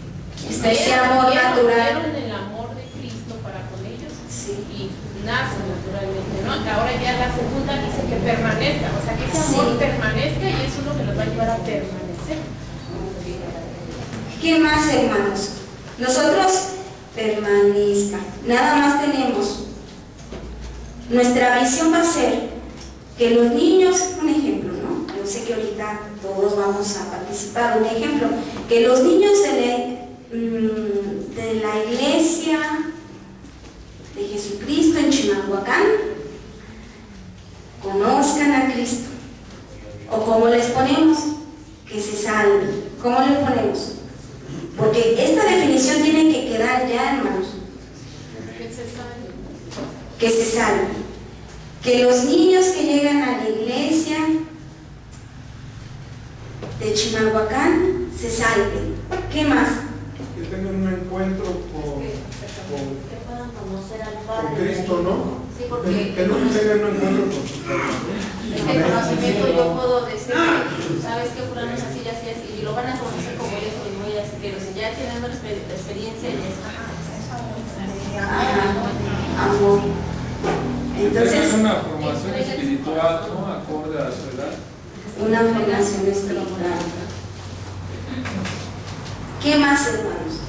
Está ese amor natural. vieron el amor de Cristo para con ellos. Sí. Y nace naturalmente, ¿no? Ahora ya la segunda dice que permanezca, o sea, que ese amor permanezca, y eso es lo que nos va a ayudar a permanecer. ¿Qué más, hermanos? Nosotros permanezca. Nada más tenemos. Nuestra visión va a ser que los niños, un ejemplo, ¿no? Yo sé que ahorita todos vamos a participar. Un ejemplo, que los niños de la iglesia de Jesucristo en Chimalhuacán conozcan a Cristo. O como les ponemos, que se salven. ¿Cómo le ponemos? Porque esta definición tiene que quedar ya, hermanos. Que se salven. Que los niños que llegan a la iglesia de Chimalhuacán se salven. ¿Qué más? Que tengan un encuentro con Cristo, ¿no? Sí, porque Que no tengan un encuentro con su el conocimiento yo puedo decir, sabes que fulano es así, así, así, y lo van a conocer como ellos o muy así, pero si ya tienen una experiencia ya es Amor. Entonces, es una formación espiritual, ¿no? Acorde a su edad. una formación espiritual. ¿Qué más, hermanos?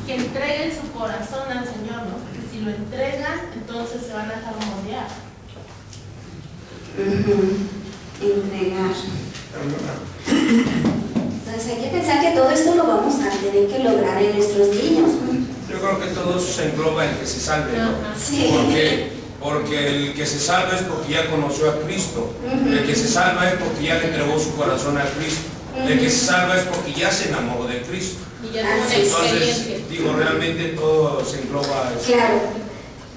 Que entreguen su corazón al Señor, ¿no? Porque si lo entregan, entonces se van a dejar moldear. Entregar. Entonces hay que pensar que todo esto lo vamos a tener que lograr en nuestros niños. Yo creo que todo eso se engloba en que se salve, ¿no? Sí. Porque el que se salva es porque ya conoció a Cristo. El que se salva es porque ya le entregó su corazón a Cristo. El que se salva es porque ya se enamoró de Cristo. Y ya tuvo una experiencia. Entonces, digo, realmente todo se engloba. Claro,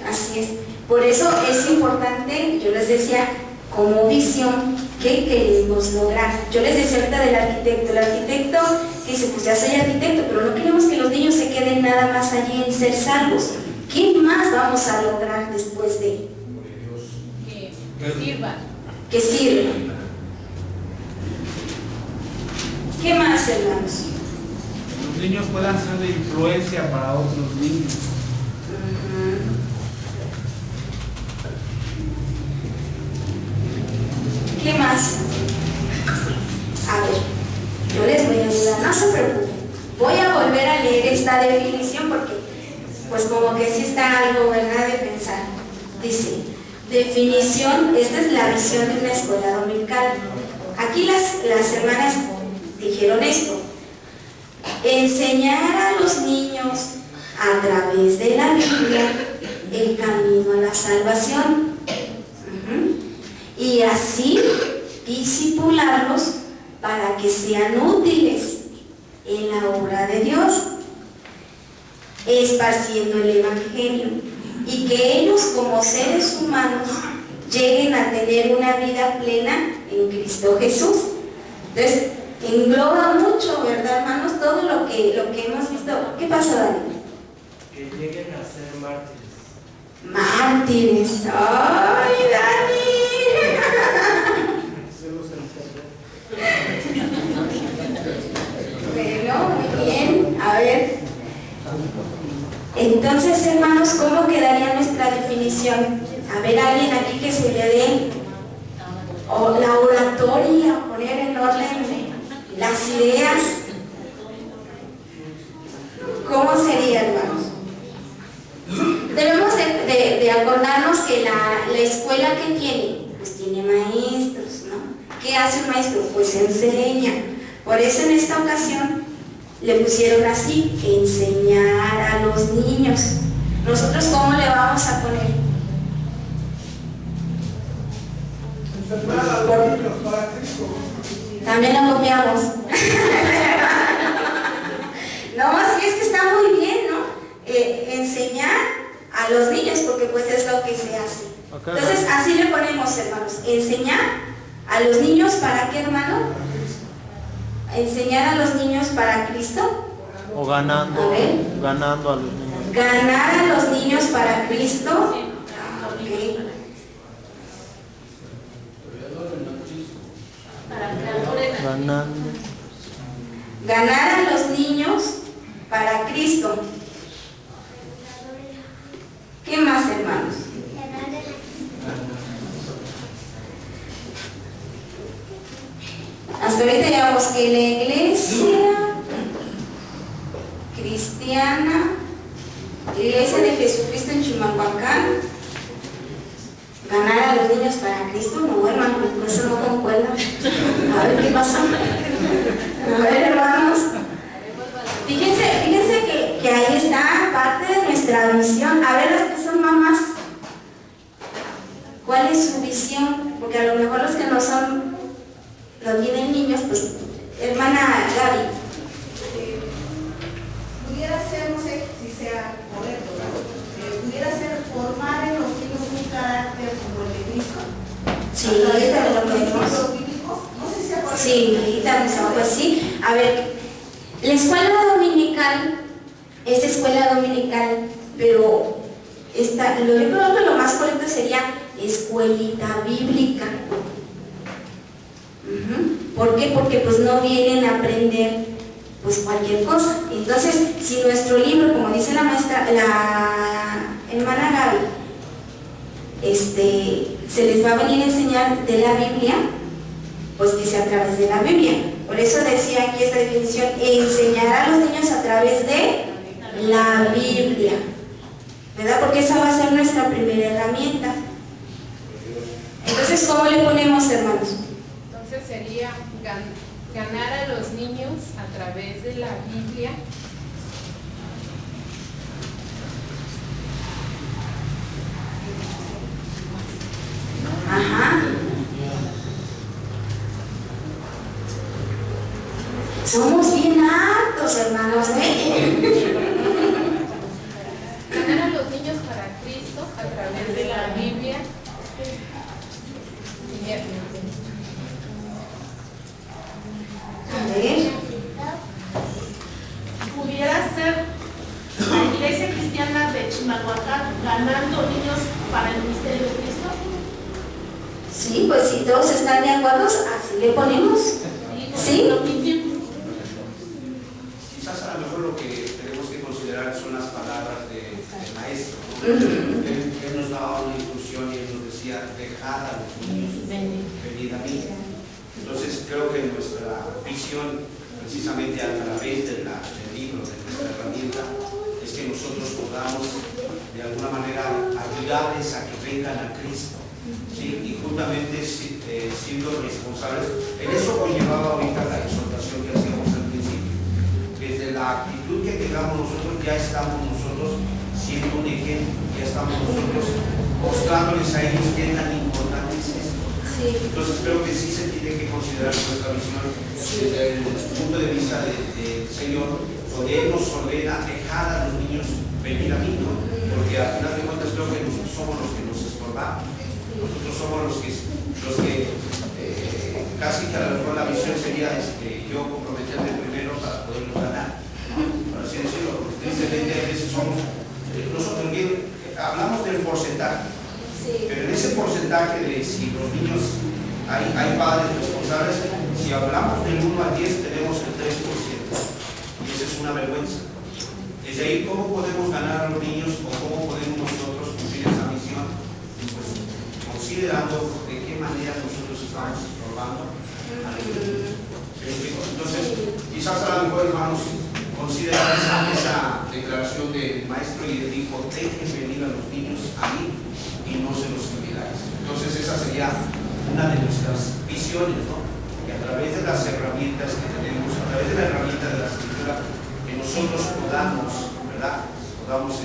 así es. Por eso es importante, yo les decía, como visión, ¿qué queremos lograr? Yo les decía ahorita del arquitecto. El arquitecto dice, pues ya soy arquitecto, pero no queremos que los niños se queden nada más allí en ser salvos. ¿Qué más vamos a lograr después de? Que sirvan. Que sirvan. ¿Qué más, hermanos? Los niños puedan ser de influencia para otros niños. ¿Qué más? A ver, yo les voy a ayudar, no se preocupen. Voy a volver a leer esta definición porque, pues como que sí está algo, ¿verdad?, de pensar. Dice, definición, esta es la visión de una escuela dominical. Aquí las hermanas dijeron esto: enseñar a los niños a través de la Biblia el camino a la salvación. Y así discipularlos para que sean útiles en la obra de Dios, esparciendo el Evangelio, y que ellos como seres humanos lleguen a tener una vida plena en Cristo Jesús. Entonces, engloba mucho, ¿verdad, hermanos? Todo lo que hemos visto. ¿Qué pasó, Dani? Que lleguen a ser mártires. Mártires. ¡Ay, Dani! Bueno, muy bien. A ver. Entonces, hermanos, ¿cómo quedaría nuestra definición? A ver, alguien aquí que se le dé la oratoria, poner en orden las ideas. ¿Cómo sería, hermanos? Debemos de acordarnos que la escuela que tiene, pues tiene maestros, ¿no? ¿Qué hace un maestro? Pues enseña. Por eso en esta ocasión le pusieron así, enseñar a los niños. ¿Nosotros cómo le vamos a poner? Enseñar a los niños para Cristo. También la copiamos. No, sí, es que está muy bien, ¿no? Enseñar a los niños, porque pues es lo que se hace. Entonces, así le ponemos, hermanos. Enseñar a los niños, ¿para qué, hermano? Enseñar a los niños para Cristo. O ganando a los niños. Ganar a los niños para Cristo. Okay. Ganar a los niños para Cristo. ¿Qué más, hermanos? Hasta ahorita llevamos que la iglesia cristiana, la iglesia de Jesucristo en Chimalhuacán, ganar a los niños para Cristo. No, hermano, eso no concuerda. A ver qué pasa. A ver, hermanos, fíjense que ahí está parte de nuestra visión. A ver, las que son mamás, ¿cuál es su visión? Porque a lo mejor los que no tienen niños, pues, hermana Gaby. Pudiera ser, no sé si sea correcto, ¿no? Pudiera ser formar en los niños un carácter como el de Cristo. Sí, ahorita lo vemos. No sé si sea correcto. Sí, ahorita mismo, pues sí. A ver, la escuela dominical es escuela dominical, pero yo creo que lo más correcto sería escuelita bíblica. ¿Por qué? Porque pues no vienen a aprender pues cualquier cosa. Entonces, si nuestro libro, como dice la maestra, la hermana Gaby, se les va a venir a enseñar de la Biblia, pues que sea a través de la Biblia. Por eso decía aquí esta definición, enseñará a los niños a través de la Biblia, ¿verdad? Porque esa va a ser nuestra primera herramienta. Entonces, ¿cómo le ponemos, hermanos? Entonces sería ganar a los niños a través de la Biblia. Ajá. Somos bien hartos, hermanos, ¿eh? Ganar a los niños para Cristo a través de la Biblia. A ver. ¿Pudiera ser la Iglesia Cristiana de Chimalhuacán ganando niños para el ministerio de Cristo? Sí, pues si todos están de acuerdo, así le ponemos. ¿Sí? Quizás a lo mejor lo que tenemos que considerar son las palabras del maestro, ¿no? Él nos daba una instrucción y él nos decía, dejad a los niños, venid a mí. Entonces creo que nuestra visión, precisamente a través del libro, de nuestra herramienta, es que nosotros podamos de alguna manera ayudarles a que vengan a Cristo, ¿sí? Y justamente siendo responsables. En eso conllevaba ahorita la exhortación que hacíamos al principio. Desde la actitud que tengamos nosotros, ya estamos nosotros siendo un ejemplo, ya estamos nosotros mostrándoles a ellos qué tan importante es esto. Sí. Entonces creo que sí se tiene que considerar nuestra visión desde el punto de vista del Señor, donde Él nos ordena dejar a los niños venir a mí, ¿no? Porque al final de cuentas creo que nosotros somos los que nos estorbamos, nosotros somos los que casi que a lo mejor la visión sería yo comprometerme primero para poderlos ganar, por así decirlo, porque tristemente a veces somos, nosotros hablamos del porcentaje. Pero en ese porcentaje de si los niños, hay padres responsables, si hablamos del 1 al 10 tenemos el 3%, y esa es una vergüenza. Desde ahí, ¿cómo podemos ganar a los niños o cómo podemos nosotros cumplir esa misión? Pues considerando de qué manera nosotros estamos formando a los niños. Entonces, quizás a lo mejor, hermanos, considerar esa declaración del maestro y le dijo, dejen venir a los niños a mí y no se los olvidáis. Entonces esa sería una de nuestras visiones, ¿no? Que a través de las herramientas que tenemos, a través de la herramienta de la escritura, que nosotros podamos, ¿verdad? Podamos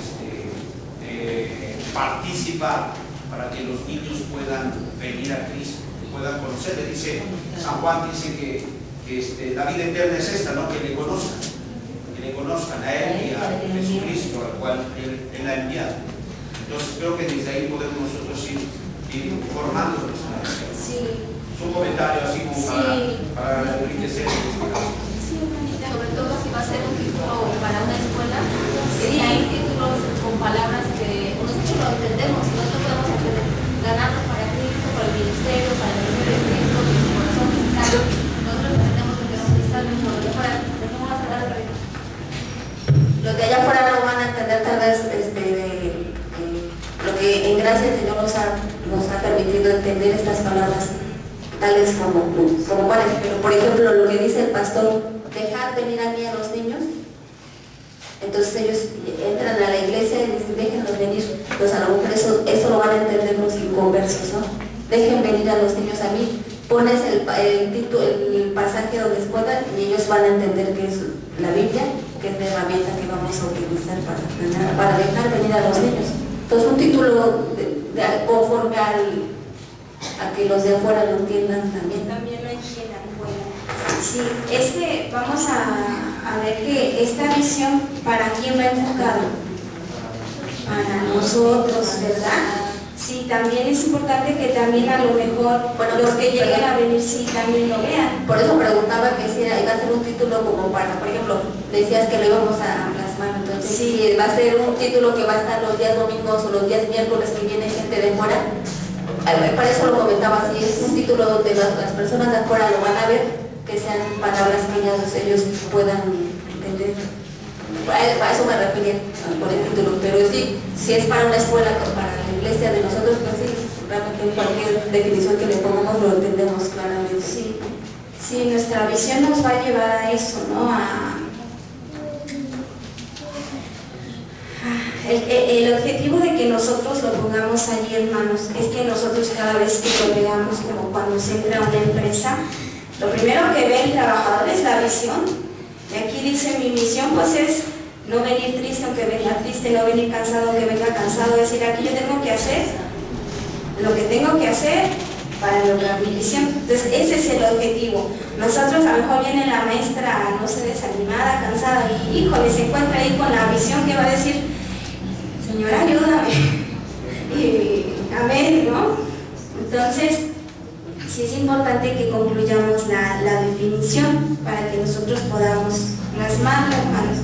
participar para que los niños puedan venir a Cristo, puedan conocerle. Dice San Juan, dice que la vida eterna es esta, ¿no? Que le conozcan a Él y a Jesucristo, al cual Él ha enviado. Entonces creo que desde ahí podemos nosotros ir formando nuestra visión. Sí. Un comentario así como para enriquecer este caso. Sobre todo si va a ser un título para una escuela, que hay títulos con palabras que nosotros lo entendemos, nosotros podemos entender, ganando para Cristo, para el ministerio, para el ministerio de Cristo, que su corazón es salvo. Nosotros entendemos que queremos que salven, pero de fuera, ¿de cómo vas a hablar de Cristo? Los de allá afuera no van a entender tal vez lo que en gracia el Señor nos ha permitido entender estas palabras tales como cuáles. Pero por ejemplo lo que dice el pastor, dejar venir a mí a los niños, entonces ellos entran a la iglesia y dicen déjenlos venir, pues a lo mejor eso lo van a entender los inconversos, ¿no? Dejen venir a los niños a mí, pones el pasaje donde es pueda y ellos van a entender que es la Biblia, que es la herramienta que vamos a utilizar para dejar venir a los niños. Entonces un título conforme a que los de afuera lo entiendan también. También lo entiendan. Bueno, sí, vamos a ver que esta visión, ¿para quién va enfocado? Para nosotros, ¿verdad? Sí, también es importante que también a lo mejor los que lleguen a venir sí también lo vean. Por eso preguntaba que si iba a ser un título como para, por ejemplo, decías que lo íbamos a plasmar, entonces sí, va a ser un título que va a estar los días domingos o los días miércoles que viene gente de fuera. Para eso lo comentaba, si es un título donde las personas de afuera lo van a ver, que sean palabras que ellos puedan entender. A eso me refería por el título, pero sí, si es para una escuela, para la iglesia de nosotros, pues sí, realmente cualquier definición que le pongamos lo entendemos claramente. Sí, sí, nuestra visión nos va a llevar a eso, ¿no? El objetivo de que nosotros lo pongamos allí, hermanos, es que nosotros cada vez que lo veamos, como cuando se entra a una empresa, lo primero que ve el trabajador es la visión. Y aquí dice, mi misión pues es no venir triste aunque venga triste, no venir cansado aunque venga cansado, es decir, aquí yo tengo que hacer lo que tengo que hacer para lograr mi visión. Entonces ese es el objetivo. Nosotros a lo mejor viene la maestra, no sé, desanimada, cansada, y híjole, se encuentra ahí con la visión que va a decir, Señor, ayúdame. Y amén, ¿no? Entonces, sí es importante que concluyamos la definición para que nosotros podamos plasmarlo, hermanos.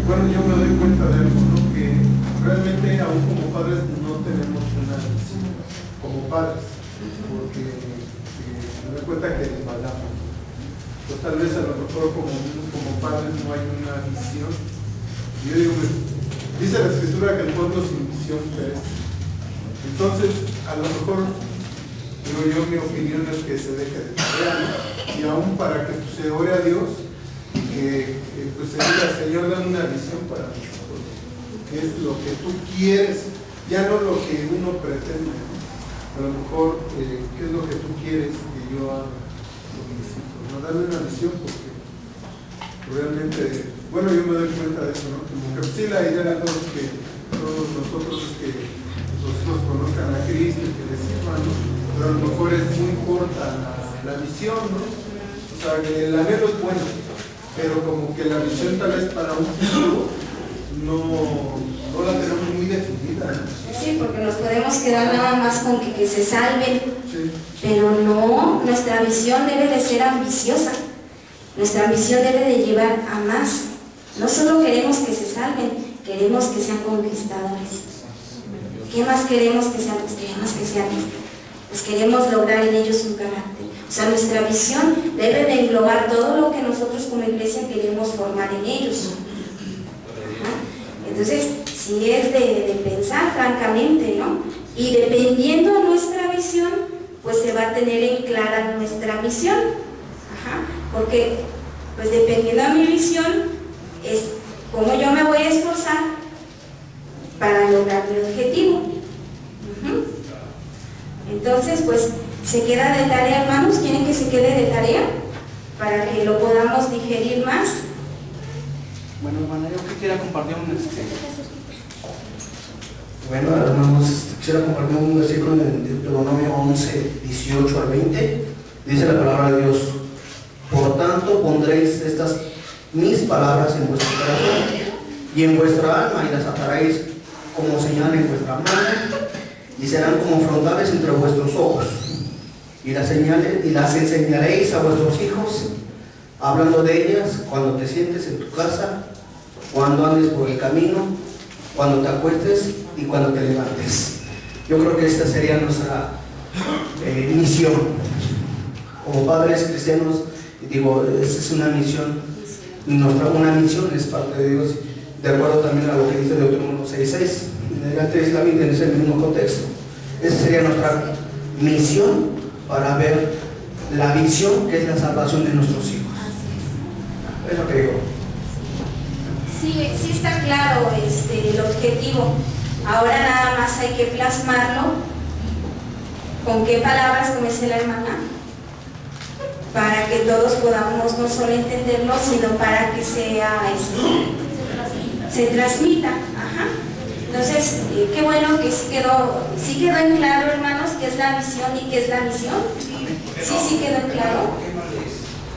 Bueno, yo me doy cuenta de algo, ¿no? Que realmente aún como padres no tenemos una visión como padres, porque me doy cuenta que desbalamos. Pues tal vez a lo mejor como padres no hay una visión. Yo digo, dice la escritura que el pueblo sin visión perece. Entonces, a lo mejor, digo yo, mi opinión es que se deje de tarea, ¿no? Y aún para que se ore a Dios y que pues se diga, Señor, dame una visión para nosotros. ¿Qué es lo que tú quieres? Ya no lo que uno pretende, ¿no? A lo mejor, ¿qué es lo que tú quieres que yo haga con mis hijos? No darle una visión porque realmente, bueno, yo me doy cuenta de eso, ¿no? Como que sí, la idea de todos que todos nosotros que los hijos conozcan a Cristo y que les sirvan, ¿no? Pero a lo mejor es muy corta la visión, ¿no? O sea, que el anhelo es bueno, pero como que la visión tal vez para un futuro no la tenemos muy definida, ¿no? Sí, porque nos podemos quedar nada más con que se salven, Sí. pero no, nuestra visión debe de ser ambiciosa. Nuestra ambición debe de llevar a más. No solo queremos que se salven, queremos que sean conquistadores. ¿Qué más queremos que sean? Pues queremos que sean, pues queremos lograr en ellos un carácter. O sea, nuestra visión debe de englobar todo lo que nosotros como iglesia queremos formar en ellos. Ajá. Entonces, si es de pensar francamente, ¿no? Y dependiendo de nuestra visión, pues se va a tener en clara nuestra misión. Ajá. Porque, pues dependiendo de mi visión, es cómo yo me voy a esforzar para lograr mi objetivo. Entonces, pues, se queda de tarea, hermanos. ¿Quieren que se quede de tarea? Para que lo podamos digerir más. Bueno, hermana, yo quisiera compartir Bueno, hermanos, quisiera compartir un versículo en Deuteronomio 11, 18 al 20. Dice la palabra de Dios: por tanto, pondréis estas mis palabras en vuestro corazón y en vuestra alma, y las ataréis como señal en vuestra mano, y serán como frontales entre vuestros ojos, y las enseñaréis a vuestros hijos, hablando de ellas cuando te sientes en tu casa, cuando andes por el camino, cuando te acuestes y cuando te levantes. Yo creo que esta sería nuestra misión como padres cristianos. Digo, esta es una misión, una misión es parte de Dios, de acuerdo también a lo que dice Deuteronomio 6:6. En adelante es la Biblia en ese mismo contexto. Esa sería nuestra misión para ver la visión que es la salvación de nuestros hijos. Es lo que digo. Sí está claro el objetivo. Ahora nada más hay que plasmarlo. ¿Con qué palabras, como dice la hermana? Para que todos podamos no solo entenderlo, sino para que sea se transmita. Ajá. Entonces, qué bueno que sí quedó en claro, hermanos, qué es la visión y qué es la misión. Sí quedó en claro.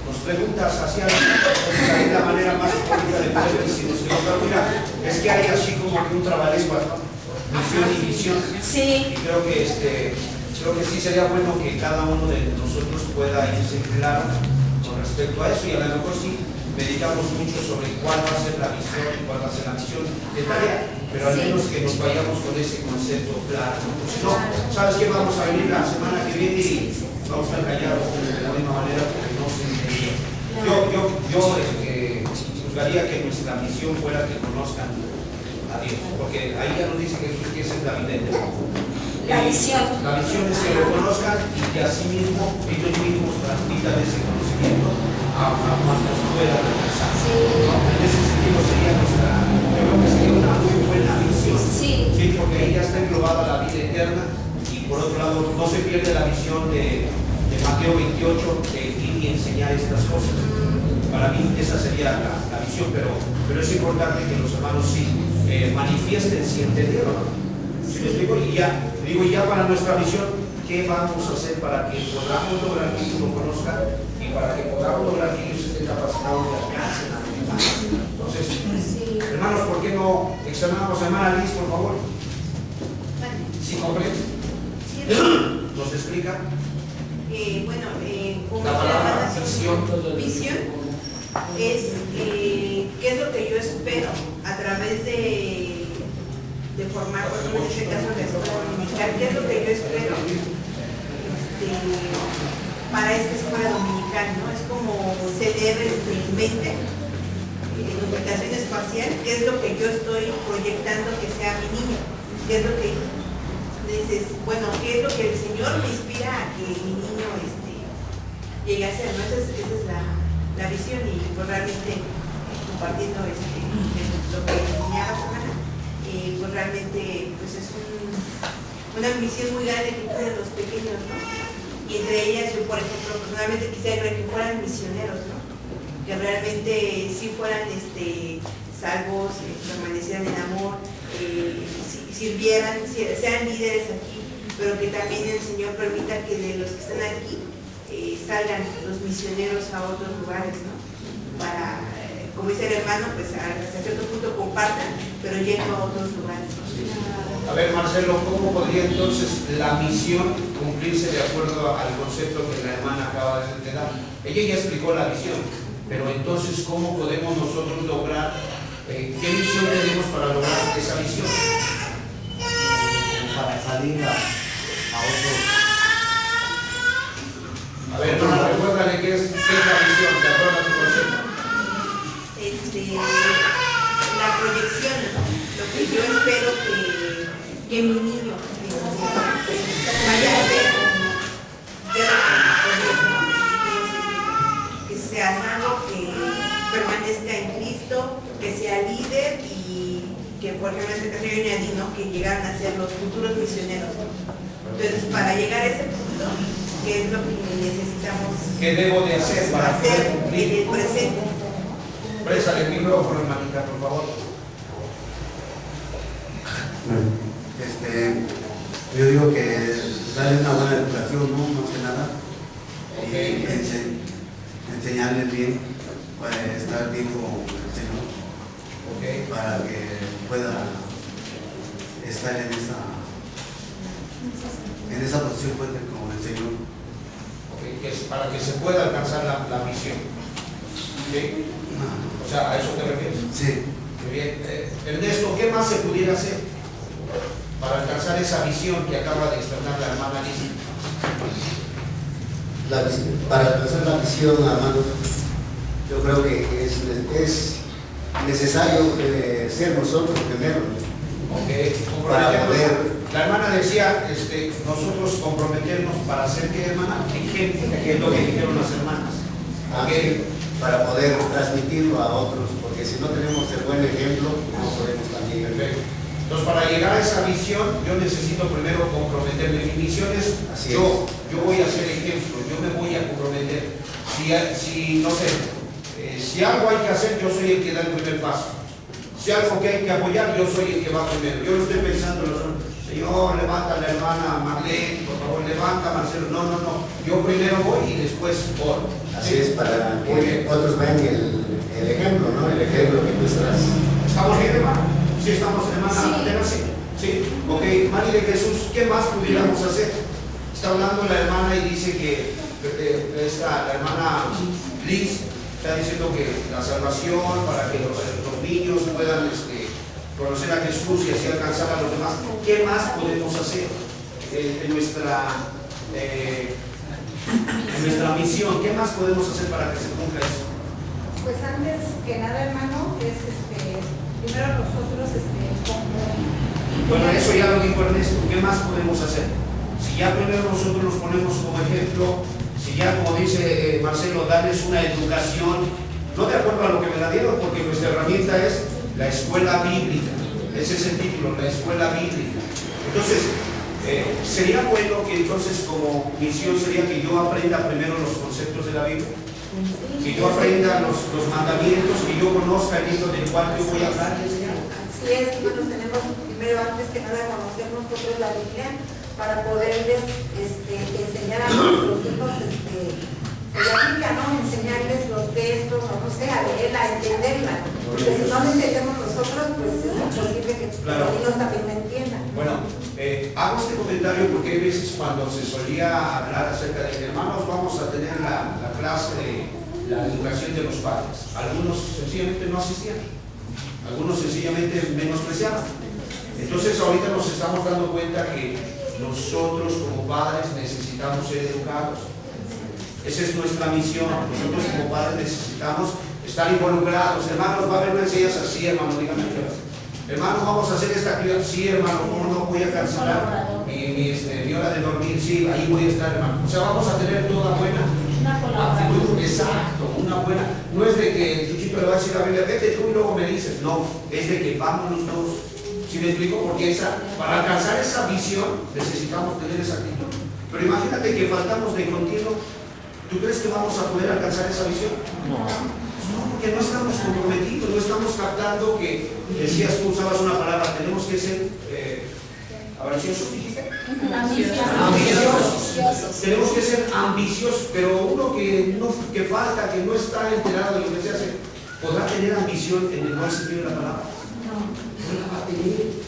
Nos preguntas hacia la manera más correcta de poder decirnos, mira, es que hay así como que un trabalengua, ¿no? Misión y visión. Sí. Y creo que sí sería bueno que cada uno de nosotros pueda irse claro con respecto a eso, y a lo mejor sí meditamos mucho sobre cuál va a ser la visión y cuál va a ser la misión de tarea, pero al menos que nos vayamos con ese concepto claro, ¿no? Porque si no, ¿sabes qué? Vamos a venir la semana que viene y vamos a estar callados de la misma manera porque no se entendió. Yo juzgaría que nuestra misión fuera que conozcan a Dios, porque ahí ya nos dice Jesús que esa es la vida eterna. La visión. La visión es que lo conozcan y que así mismo ellos mismos transmitan ese conocimiento a cuantos puedan alcanzar. Sí. ¿No? En ese sentido sería nuestra, yo creo que sería una muy buena visión. Sí. Sí, porque ahí ya está englobada la vida eterna y por otro lado no se pierde la visión de Mateo 28 de ir y enseñar estas cosas. Para mí esa sería la visión, pero es importante que los hermanos sí manifiesten si entendieron, ¿no? ¿Sí me explico? Y ya para nuestra visión, ¿qué vamos a hacer para que podamos lograr que ellos lo conozcan y para que podamos lograr que ellos estén capacitados de alcance a los demás? Entonces, Sí. hermanos, ¿por qué no examinamos a hermana Liz, por favor? ¿Sí comprende? ¿Nos explica? Como La palabra visión. visión es qué es lo que yo espero a través de formar, por ejemplo, en este caso la escuela dominical, qué es lo que yo espero para esta escuela dominical, ¿no? Es como ceder en mente, en ubicación espacial, qué es lo que yo estoy proyectando que sea mi niño, qué es lo que dices, bueno, qué es lo que el Señor me inspira a que mi niño llegue a ser, ¿no? Esa es la visión y pues realmente compartiendo lo que enseñaba Susana, pues realmente pues es una misión muy grande que tienen los pequeños, ¿no? Y entre ellas yo, por ejemplo, personalmente quisiera que fueran misioneros, ¿no? Que realmente sí fueran salvos, permanecieran en amor, sirvieran, sean líderes aquí, pero que también el Señor permita que de los que están aquí salgan los misioneros a otros lugares, ¿no? Para, como dice el hermano, pues hasta cierto punto compartan, pero yendo a otros lugares, ¿no? A ver, Marcelo, ¿cómo podría entonces la misión cumplirse de acuerdo al concepto que la hermana acaba de dar? Ella ya explicó la visión, pero entonces, ¿cómo podemos nosotros lograr, qué misión tenemos para lograr esa visión? Para salir a otros. A ver, hermana, recuérdale qué es la visión, de acuerdo a tu concepto. La proyección, lo que yo espero que mi niño vaya a hacer, que sea salvo, que permanezca en Cristo, que sea líder y que, por ejemplo, en este caso yo añadí, ¿no? Que llegaran a ser los futuros misioneros. Entonces, para llegar a ese punto, ¿qué es lo que necesitamos? ¿Qué debo de hacer para hacer cumplir? en el presente? Présale el micrófono, hermanita, por favor. Yo digo que darle una buena educación, ¿no? Más que nada. Okay. Y enseñarles bien, para estar bien con el Señor. Okay. Para que pueda estar en esa posición pues, con el Señor. Okay. Para que se pueda alcanzar la misión. ¿Sí? O sea, ¿a eso te refieres? Sí. Muy bien. Ernesto, ¿qué más se pudiera hacer para alcanzar esa visión que acaba de externar la hermana Liz? Para alcanzar la visión, hermanos, yo creo que es necesario ser nosotros primero. Okay. Para poder. La hermana decía, nosotros comprometernos para ser, ¿qué, hermana? Ejemplo, que es lo que dijeron las hermanas. Okay. Para poder transmitirlo a otros, porque si no tenemos el buen ejemplo, no podemos también. Perfecto. Entonces, para llegar a esa visión, yo necesito primero comprometerme. Mi misión es, yo voy a ser ejemplo, yo me voy a comprometer. Si no sé, si algo hay que hacer, yo soy el que da el primer paso. Si algo que hay que apoyar, yo soy el que va primero. Yo no estoy pensando, Señor, levanta a la hermana Marlene, por favor, levanta a Marcelo. No. Yo primero voy y después oro. Así es, para que otros vean el ejemplo, ¿no? El ejemplo que tú estás. ¿Estamos bien, hermano? Sí, estamos, hermana. Sí. Sí. Ok, María de Jesús, ¿qué más pudiéramos hacer? Está hablando la hermana y dice que la hermana Liz está diciendo que la salvación para que los niños puedan conocer a Jesús y así alcanzar a los demás. ¿Qué más podemos hacer en nuestra misión? ¿Qué más podemos hacer para que se cumpla eso? Pues antes que nada, hermano, es primero nosotros como Bueno, eso ya lo dijo Ernesto. ¿Qué más podemos hacer? Si ya primero nosotros nos ponemos como ejemplo, si ya, como dice Marcelo, darles una educación, no de acuerdo a lo que me la dieron, porque nuestra herramienta es la escuela bíblica. Ese es el título, la escuela bíblica. Entonces, sería bueno que entonces como misión sería que yo aprenda primero los conceptos de la Biblia, que yo aprenda los mandamientos, que yo conozca el libro del cual yo voy a hablar y enseñar. Así es, bueno, tenemos primero antes que nada conocer nosotros la Biblia para poderles enseñar a nuestros hijos la Biblia, ¿no? Enseñarles los textos, o no sé, a leerla, a entenderla, porque si no la entendemos nosotros, pues es imposible que los niños también la entiendan. Bueno, hago este comentario porque hay veces cuando se solía hablar acerca de que hermanos vamos a tener la clase de la educación de los padres, algunos sencillamente no asistían, algunos sencillamente menospreciaban. Entonces ahorita nos estamos dando cuenta que nosotros como padres necesitamos ser educados. Esa es nuestra misión. Nosotros como padres necesitamos estar involucrados. Hermanos, va a haber una enseñanza, sí, hermano, dígame. Hermanos, vamos a hacer esta actividad, sí, hermano, ¿cómo no voy a cancelar mi hora de dormir? Sí, ahí voy a estar, hermano. O sea, vamos a tener toda buena actitud. Exacto, una buena. No es de que el chiquito le va a decir a la Biblia, vete tú y luego me dices. No, es de que vamos los dos. ¿Sí me explico? Porque para alcanzar esa visión necesitamos tener esa actitud. Pero imagínate que faltamos de continuo. ¿Tú crees que vamos a poder alcanzar esa visión? No. No, porque no estamos comprometidos, no estamos captando que, decías tú, usabas una palabra, tenemos que ser ambiciosos, dijiste. Ambiciosos. Tenemos que ser ambiciosos, pero uno que falta, que no está enterado de lo que se hace, ¿podrá tener ambición en el buen sentido de la palabra? No la va a tener.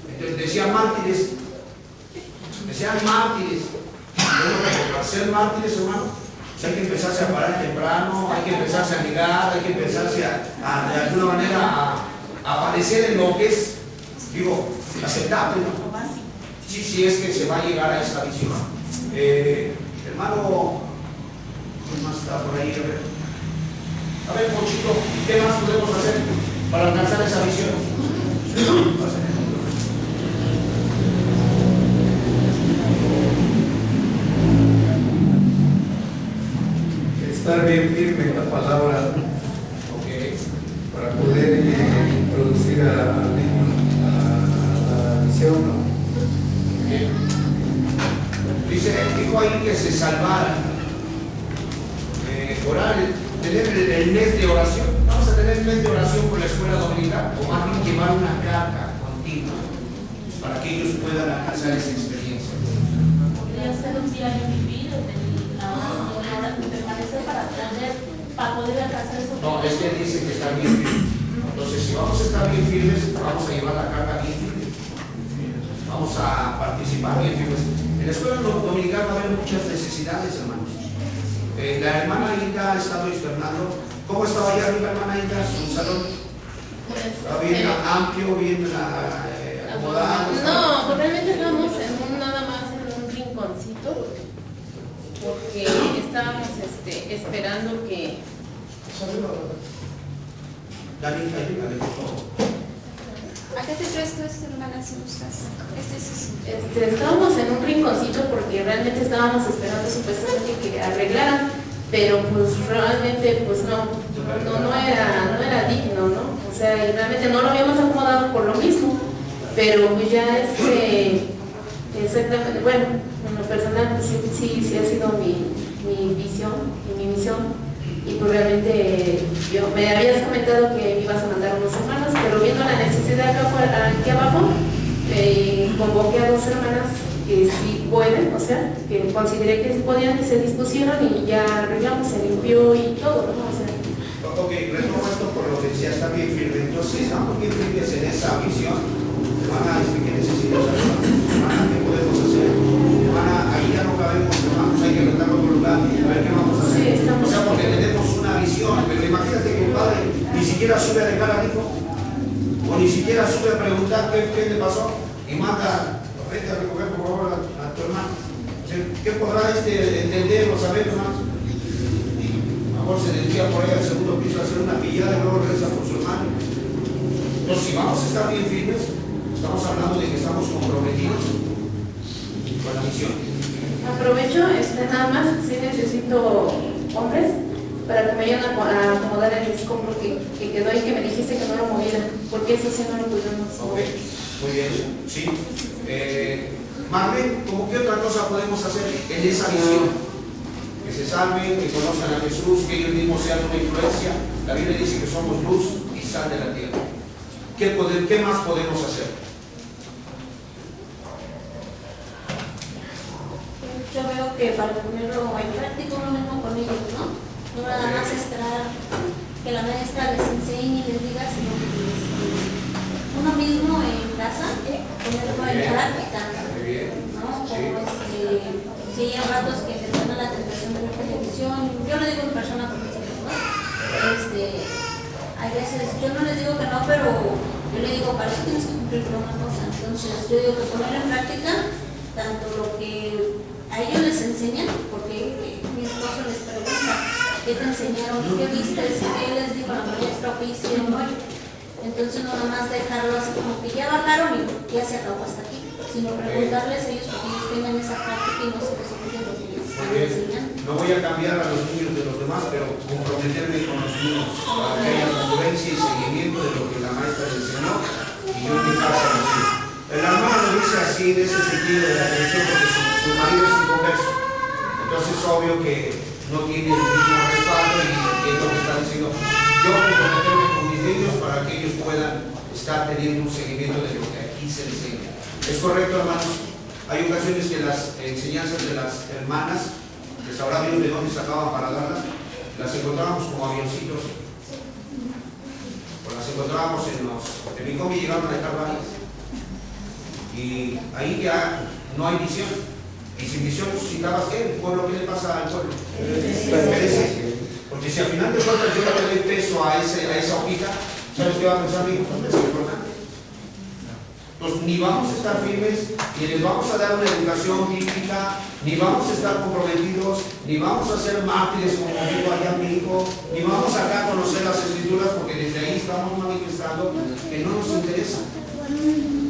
Entonces, decían mártires. Bueno, para ser mártires, hermano, hay que empezarse a parar temprano, hay que empezarse a ligar, hay que empezarse de alguna manera a padecer en lo que es, aceptable, ¿no? Sí, es que se va a llegar a esa visión. Hermano, ¿quién más está por ahí? A ver, Pochito, ¿qué más podemos hacer para alcanzar esa visión? Estar bien firme en la palabra, para poder introducir al niño a la visión, ¿no? Dijo ahí que se salvara, orar, tener el mes de oración. Vamos a tener el mes de oración por la escuela dominical, o más bien llevar una carga continua para que ellos puedan alcanzar esa experiencia. Podría ser un diario vivido para poder alcanzar eso. No, es que dice que está bien firme. Entonces, si vamos a estar bien firmes, vamos a llevar la carga bien firme. Vamos a participar bien firmes. En la escuela dominical va a haber muchas necesidades, hermanos. La hermana Inga ha estado externando. ¿Cómo estaba allá arriba, hermana Inga? ¿Su salón? ¿Está bien amplio, bien acomodado? No, realmente estamos nada más en un rinconcito, porque estábamos esperando que... ¿A qué te prestó hermana si gustas? Estábamos en un rinconcito porque realmente estábamos esperando supuestamente que arreglaran, pero pues realmente pues no era digno, ¿no? O sea, y realmente no lo habíamos acomodado por lo mismo, pero pues ya exactamente, bueno, en lo personal pues sí ha sido mi visión y mi misión. Y pues realmente me habías comentado que me ibas a mandar unos hermanos, pero viendo la necesidad aquí abajo, convoqué a 2 hermanas que sí pueden, o sea, que consideré que podían, que se dispusieron y ya arreglamos, se limpió y todo, ¿no? O sea, ok, retomo esto por lo que decía, está bien firme. Entonces, estamos bien firmes en esa visión. Hermana, ¿qué necesitas? Hermana, ¿qué podemos hacer? Hermana, ahí ya no cabemos, hermanos, hay que rentar otro lugar, a ver qué vamos a hacer. Sí, o sea, porque tenemos una visión, pero imagínate que un padre ni siquiera sube a dejar al hijo, o ni siquiera sube a preguntar qué le pasó, y manda, vete a recoger por favor a tu hermano. O sea, ¿qué podrá entender o saber, hermano? A lo mejor se desvía por ahí al segundo piso a hacer una pillada y luego regresa por su hermano. Entonces, si vamos a estar bien firmes, Estamos hablando de que estamos comprometidos con la misión. Aprovecho, nada más, si necesito hombres para que me ayuden a acomodar el disco que quedó y que me dijiste que no lo moviera, porque eso sí no lo pudimos. Ok, muy bien, sí. Marlene, ¿cómo qué otra cosa podemos hacer en esa misión? Que se salven, que conozcan a Jesús, que ellos mismos sean una influencia. La Biblia dice que somos luz y sal de la tierra. ¿Qué más podemos hacer? Yo veo que para ponerlo en práctica uno mismo con ellos, ¿no? No nada más esperar que la maestra les enseñe y les diga, sino que uno mismo en casa ponerlo en práctica, ¿no? Como si hay ratos que les dan la tentación de la televisión, yo lo digo en persona porque se ¿no? Hay veces, yo no les digo que no, pero yo le digo, para eso tienes que cumplir con una cosa. Entonces yo digo que poner en práctica tanto lo que a ellos les enseñan, porque mi esposo les pregunta, ¿qué te enseñaron? ¿Qué viste? ¿Qué les dijo la maestra? ¿Qué hicieron hoy? Entonces no nada más dejarlo así como que ya bajaron y ya se acabó hasta aquí, sino preguntarles a ellos para que ellos tengan esa práctica y no se les olvide lo que les están enseñando. No voy a cambiar a los niños de los demás, pero comprometerme con los niños para que haya congruencia y seguimiento de lo que la maestra les enseñó y yo en mi casa lo digo. El hermano lo dice así, en ese sentido de la atención, porque su marido es inconverso. Entonces es obvio que no tiene el mismo respaldo y es lo que está diciendo. Yo comprometerme con mis niños para que ellos puedan estar teniendo un seguimiento de lo que aquí se enseña. ¿Es correcto, hermanos? Hay ocasiones que las enseñanzas de las hermanas, que sabrá Dios de dónde sacaban para darlas, las encontrábamos como avioncitos. O las encontrábamos en mi combi, llegaban a dejar varias. Y ahí ya no hay visión. Y sin visión suscitabas ¿qué? ¿El pueblo qué le pasa al pueblo? Porque si al final de cuentas yo no le doy peso a esa hojita, ¿sabes qué va a pensar mi hijo? Es importante. Entonces ni vamos a estar firmes, ni les vamos a dar una educación bíblica, ni vamos a estar comprometidos, ni vamos a ser mártires como dijo allá mi hijo, ni vamos acá a conocer las escrituras porque desde ahí estamos manifestando que no nos interesa.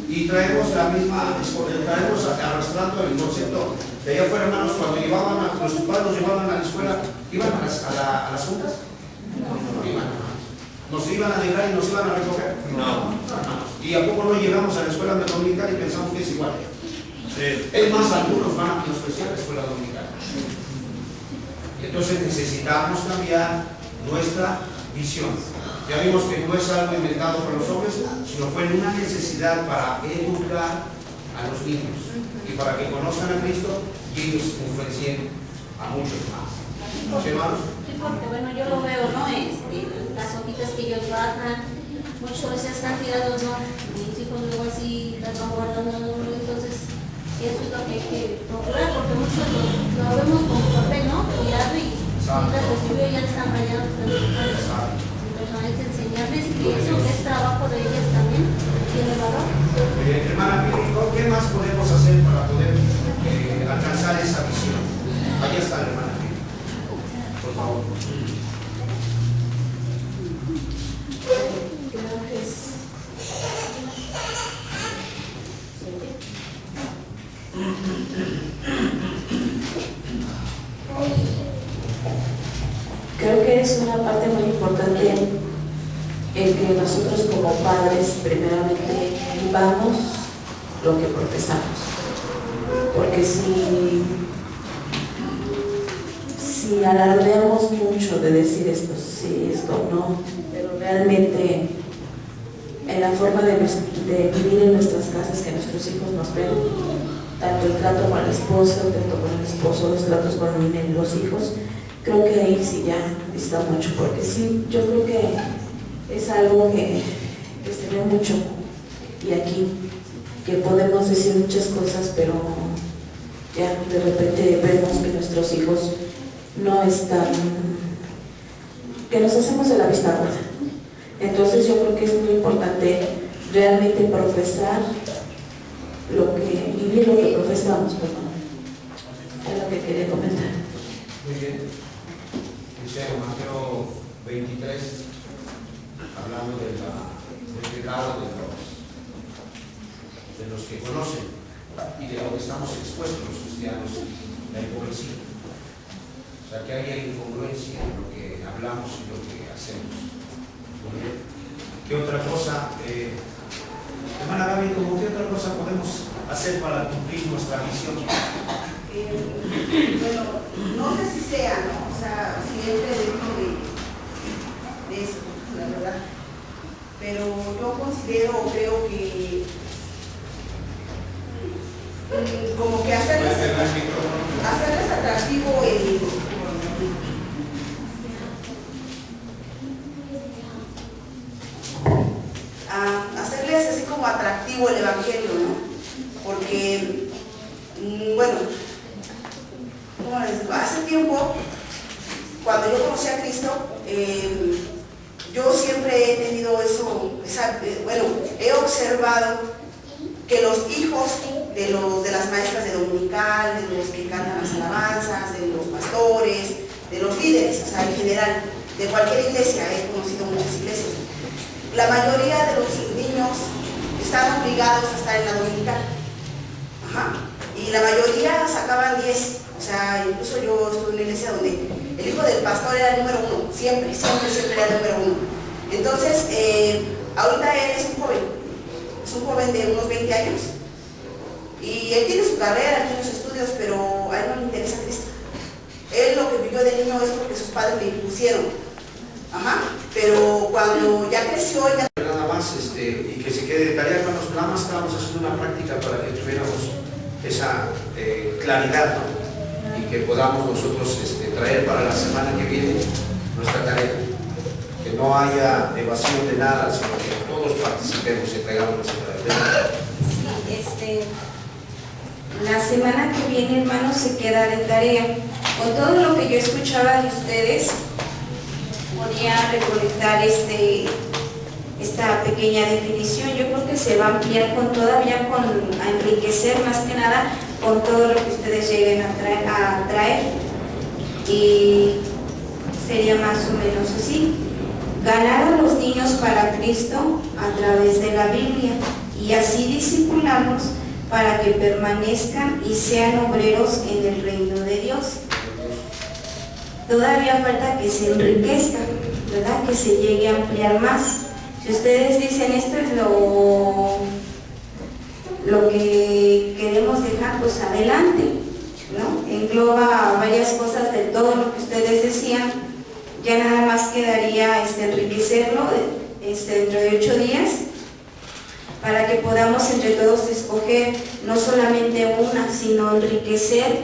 Y traemos la misma, traemos arrastrando el concepto. De allá afuera, hermanos, cuando nuestros padres nos llevaban a la escuela, ¿iban a las juntas? No iban. ¿Nos iban a dejar y nos iban a recoger? No. ¿Y a poco no llegamos a la escuela dominical y pensamos que es igual? Sí. Es más, algunos van a menospreciar la escuela dominical. Entonces necesitamos cambiar nuestra visión. Ya vimos que no es algo inventado por los hombres, sino fue una necesidad para educar a los niños y para que conozcan a Cristo y ellos influencien a muchos más. ¿No, hermanos? Sí, porque bueno, yo lo veo, ¿no? Las hojitas que ellos bajan, muchas veces están tirados, ¿no? Mis hijos luego así las van guardando, entonces eso es lo que hay que procurar, porque muchos lo vemos con papel, ¿no? Tirado y mientras recibió ya están rayados. Hay que enseñarles que eso es trabajo de ellas también, tiene valor. Hermana Pili, ¿qué más podemos hacer para poder alcanzar esa visión? Ahí está, hermana Pili. Por favor. Creo que es una parte muy importante el que nosotros como padres primeramente vivamos lo que profesamos. Porque si alardeamos mucho de decir esto sí, esto no, pero realmente en la forma de vivir en nuestras casas que nuestros hijos nos ven, tanto el trato con la esposa, tanto con el esposo, los tratos con los hijos, creo que ahí sí ya dista mucho, porque sí, yo creo que es algo que se ve mucho y aquí, que podemos decir muchas cosas, pero ya de repente vemos que nuestros hijos no están, que nos hacemos de la vista gorda. Entonces yo creo que es muy importante realmente profesar vivir lo que profesamos, perdón. Es lo que quería comentar. Muy bien. Dice Mateo 23, hablando del pecado de los de los que conocen y de lo que estamos expuestos los cristianos, la hipocresía. O sea, que haya incongruencia en lo que hablamos y lo que hacemos. Muy bien. ¿Qué otra cosa? Hermana Gaby, ¿cómo qué otra cosa podemos hacer para cumplir nuestra misión? Bueno, no sé si sea, ¿no? O sea, si entre dentro de eso, la verdad. Pero yo considero o creo que como que hacerles atractivo hacerles así como atractivo el evangelio, ¿no? Porque bueno, ¿cómo les digo? Hace tiempo, cuando yo conocí a Cristo, yo siempre he tenido eso, bueno, he observado que los hijos de las maestras de dominical, de los que cantan las alabanzas, de los pastores, de los líderes, o sea, en general, de cualquier iglesia, he conocido muchas iglesias, la mayoría de los niños están obligados a estar en la dominical. Ajá. Y la mayoría sacaban 10, o sea, incluso yo estuve en una iglesia donde el hijo del pastor era el número 1, siempre era el número 1. Entonces, ahorita él es un joven de unos 20 años, y él tiene su carrera, tiene sus estudios, pero a él no le interesa Cristo. Él lo que vivió de niño es porque sus padres le impusieron. Ajá. Pero cuando ya creció, ya... Nada más, y que se quede de tarea, hermanos, nada más estábamos haciendo una práctica para que tuviéramos esa claridad, ¿no? Y que podamos nosotros traer para la semana que viene nuestra tarea. Que no haya evasión de nada, sino que todos participemos y traigamos nuestra tarea. Sí, la semana que viene, hermanos, se queda de tarea. Con todo lo que yo escuchaba de ustedes, podía recolectar esta pequeña definición. Yo creo que se va a ampliar a enriquecer más que nada con todo lo que ustedes lleguen a traer. Y sería más o menos así: ganar a los niños para Cristo a través de la Biblia, y así discipularlos para que permanezcan y sean obreros en el reino de Dios. Todavía falta que se enriquezca, ¿verdad? Que se llegue a ampliar más. Si ustedes dicen esto es lo que queremos dejar, pues adelante, ¿no? Engloba varias cosas de todo lo que ustedes decían. Ya nada más quedaría enriquecerlo dentro de 8 días, para que podamos entre todos escoger no solamente una, sino enriquecer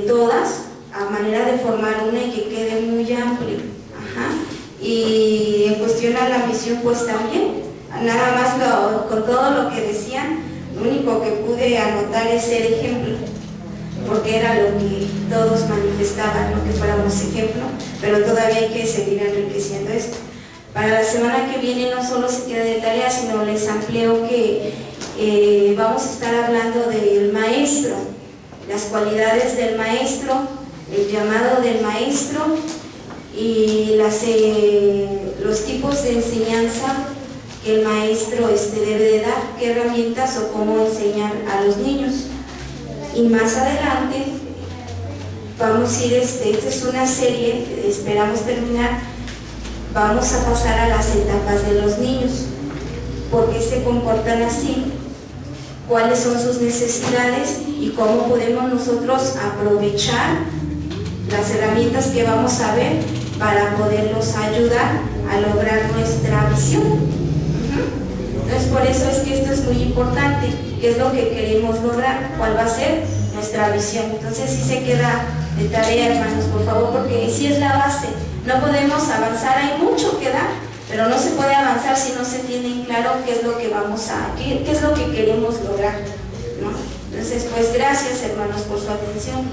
todas, a manera de formar una y que quede muy amplio. Ajá. Y en cuestión a la misión, pues también, nada más con todo lo que decían, lo único que pude anotar es ser ejemplo, porque era lo que todos manifestaban, ¿no? Que fuéramos ejemplo, pero todavía hay que seguir enriqueciendo esto. Para la semana que viene no solo se queda de tarea, sino les amplio que vamos a estar hablando del maestro, las cualidades del maestro, el llamado del maestro y los tipos de enseñanza que el maestro debe de dar, qué herramientas o cómo enseñar a los niños. Y más adelante vamos a ir, esta es una serie que esperamos terminar, vamos a pasar a las etapas de los niños, por qué se comportan así, cuáles son sus necesidades y cómo podemos nosotros aprovechar las herramientas que vamos a ver para poderlos ayudar a lograr nuestra visión. Entonces, por eso es que esto es muy importante, qué es lo que queremos lograr, cuál va a ser nuestra visión. Entonces, sí se queda de tarea, hermanos, por favor, porque sí es la base. No podemos avanzar, hay mucho que dar, pero no se puede avanzar si no se tiene claro qué es lo que qué es lo que queremos lograr, ¿no? Entonces, pues gracias, hermanos, por su atención.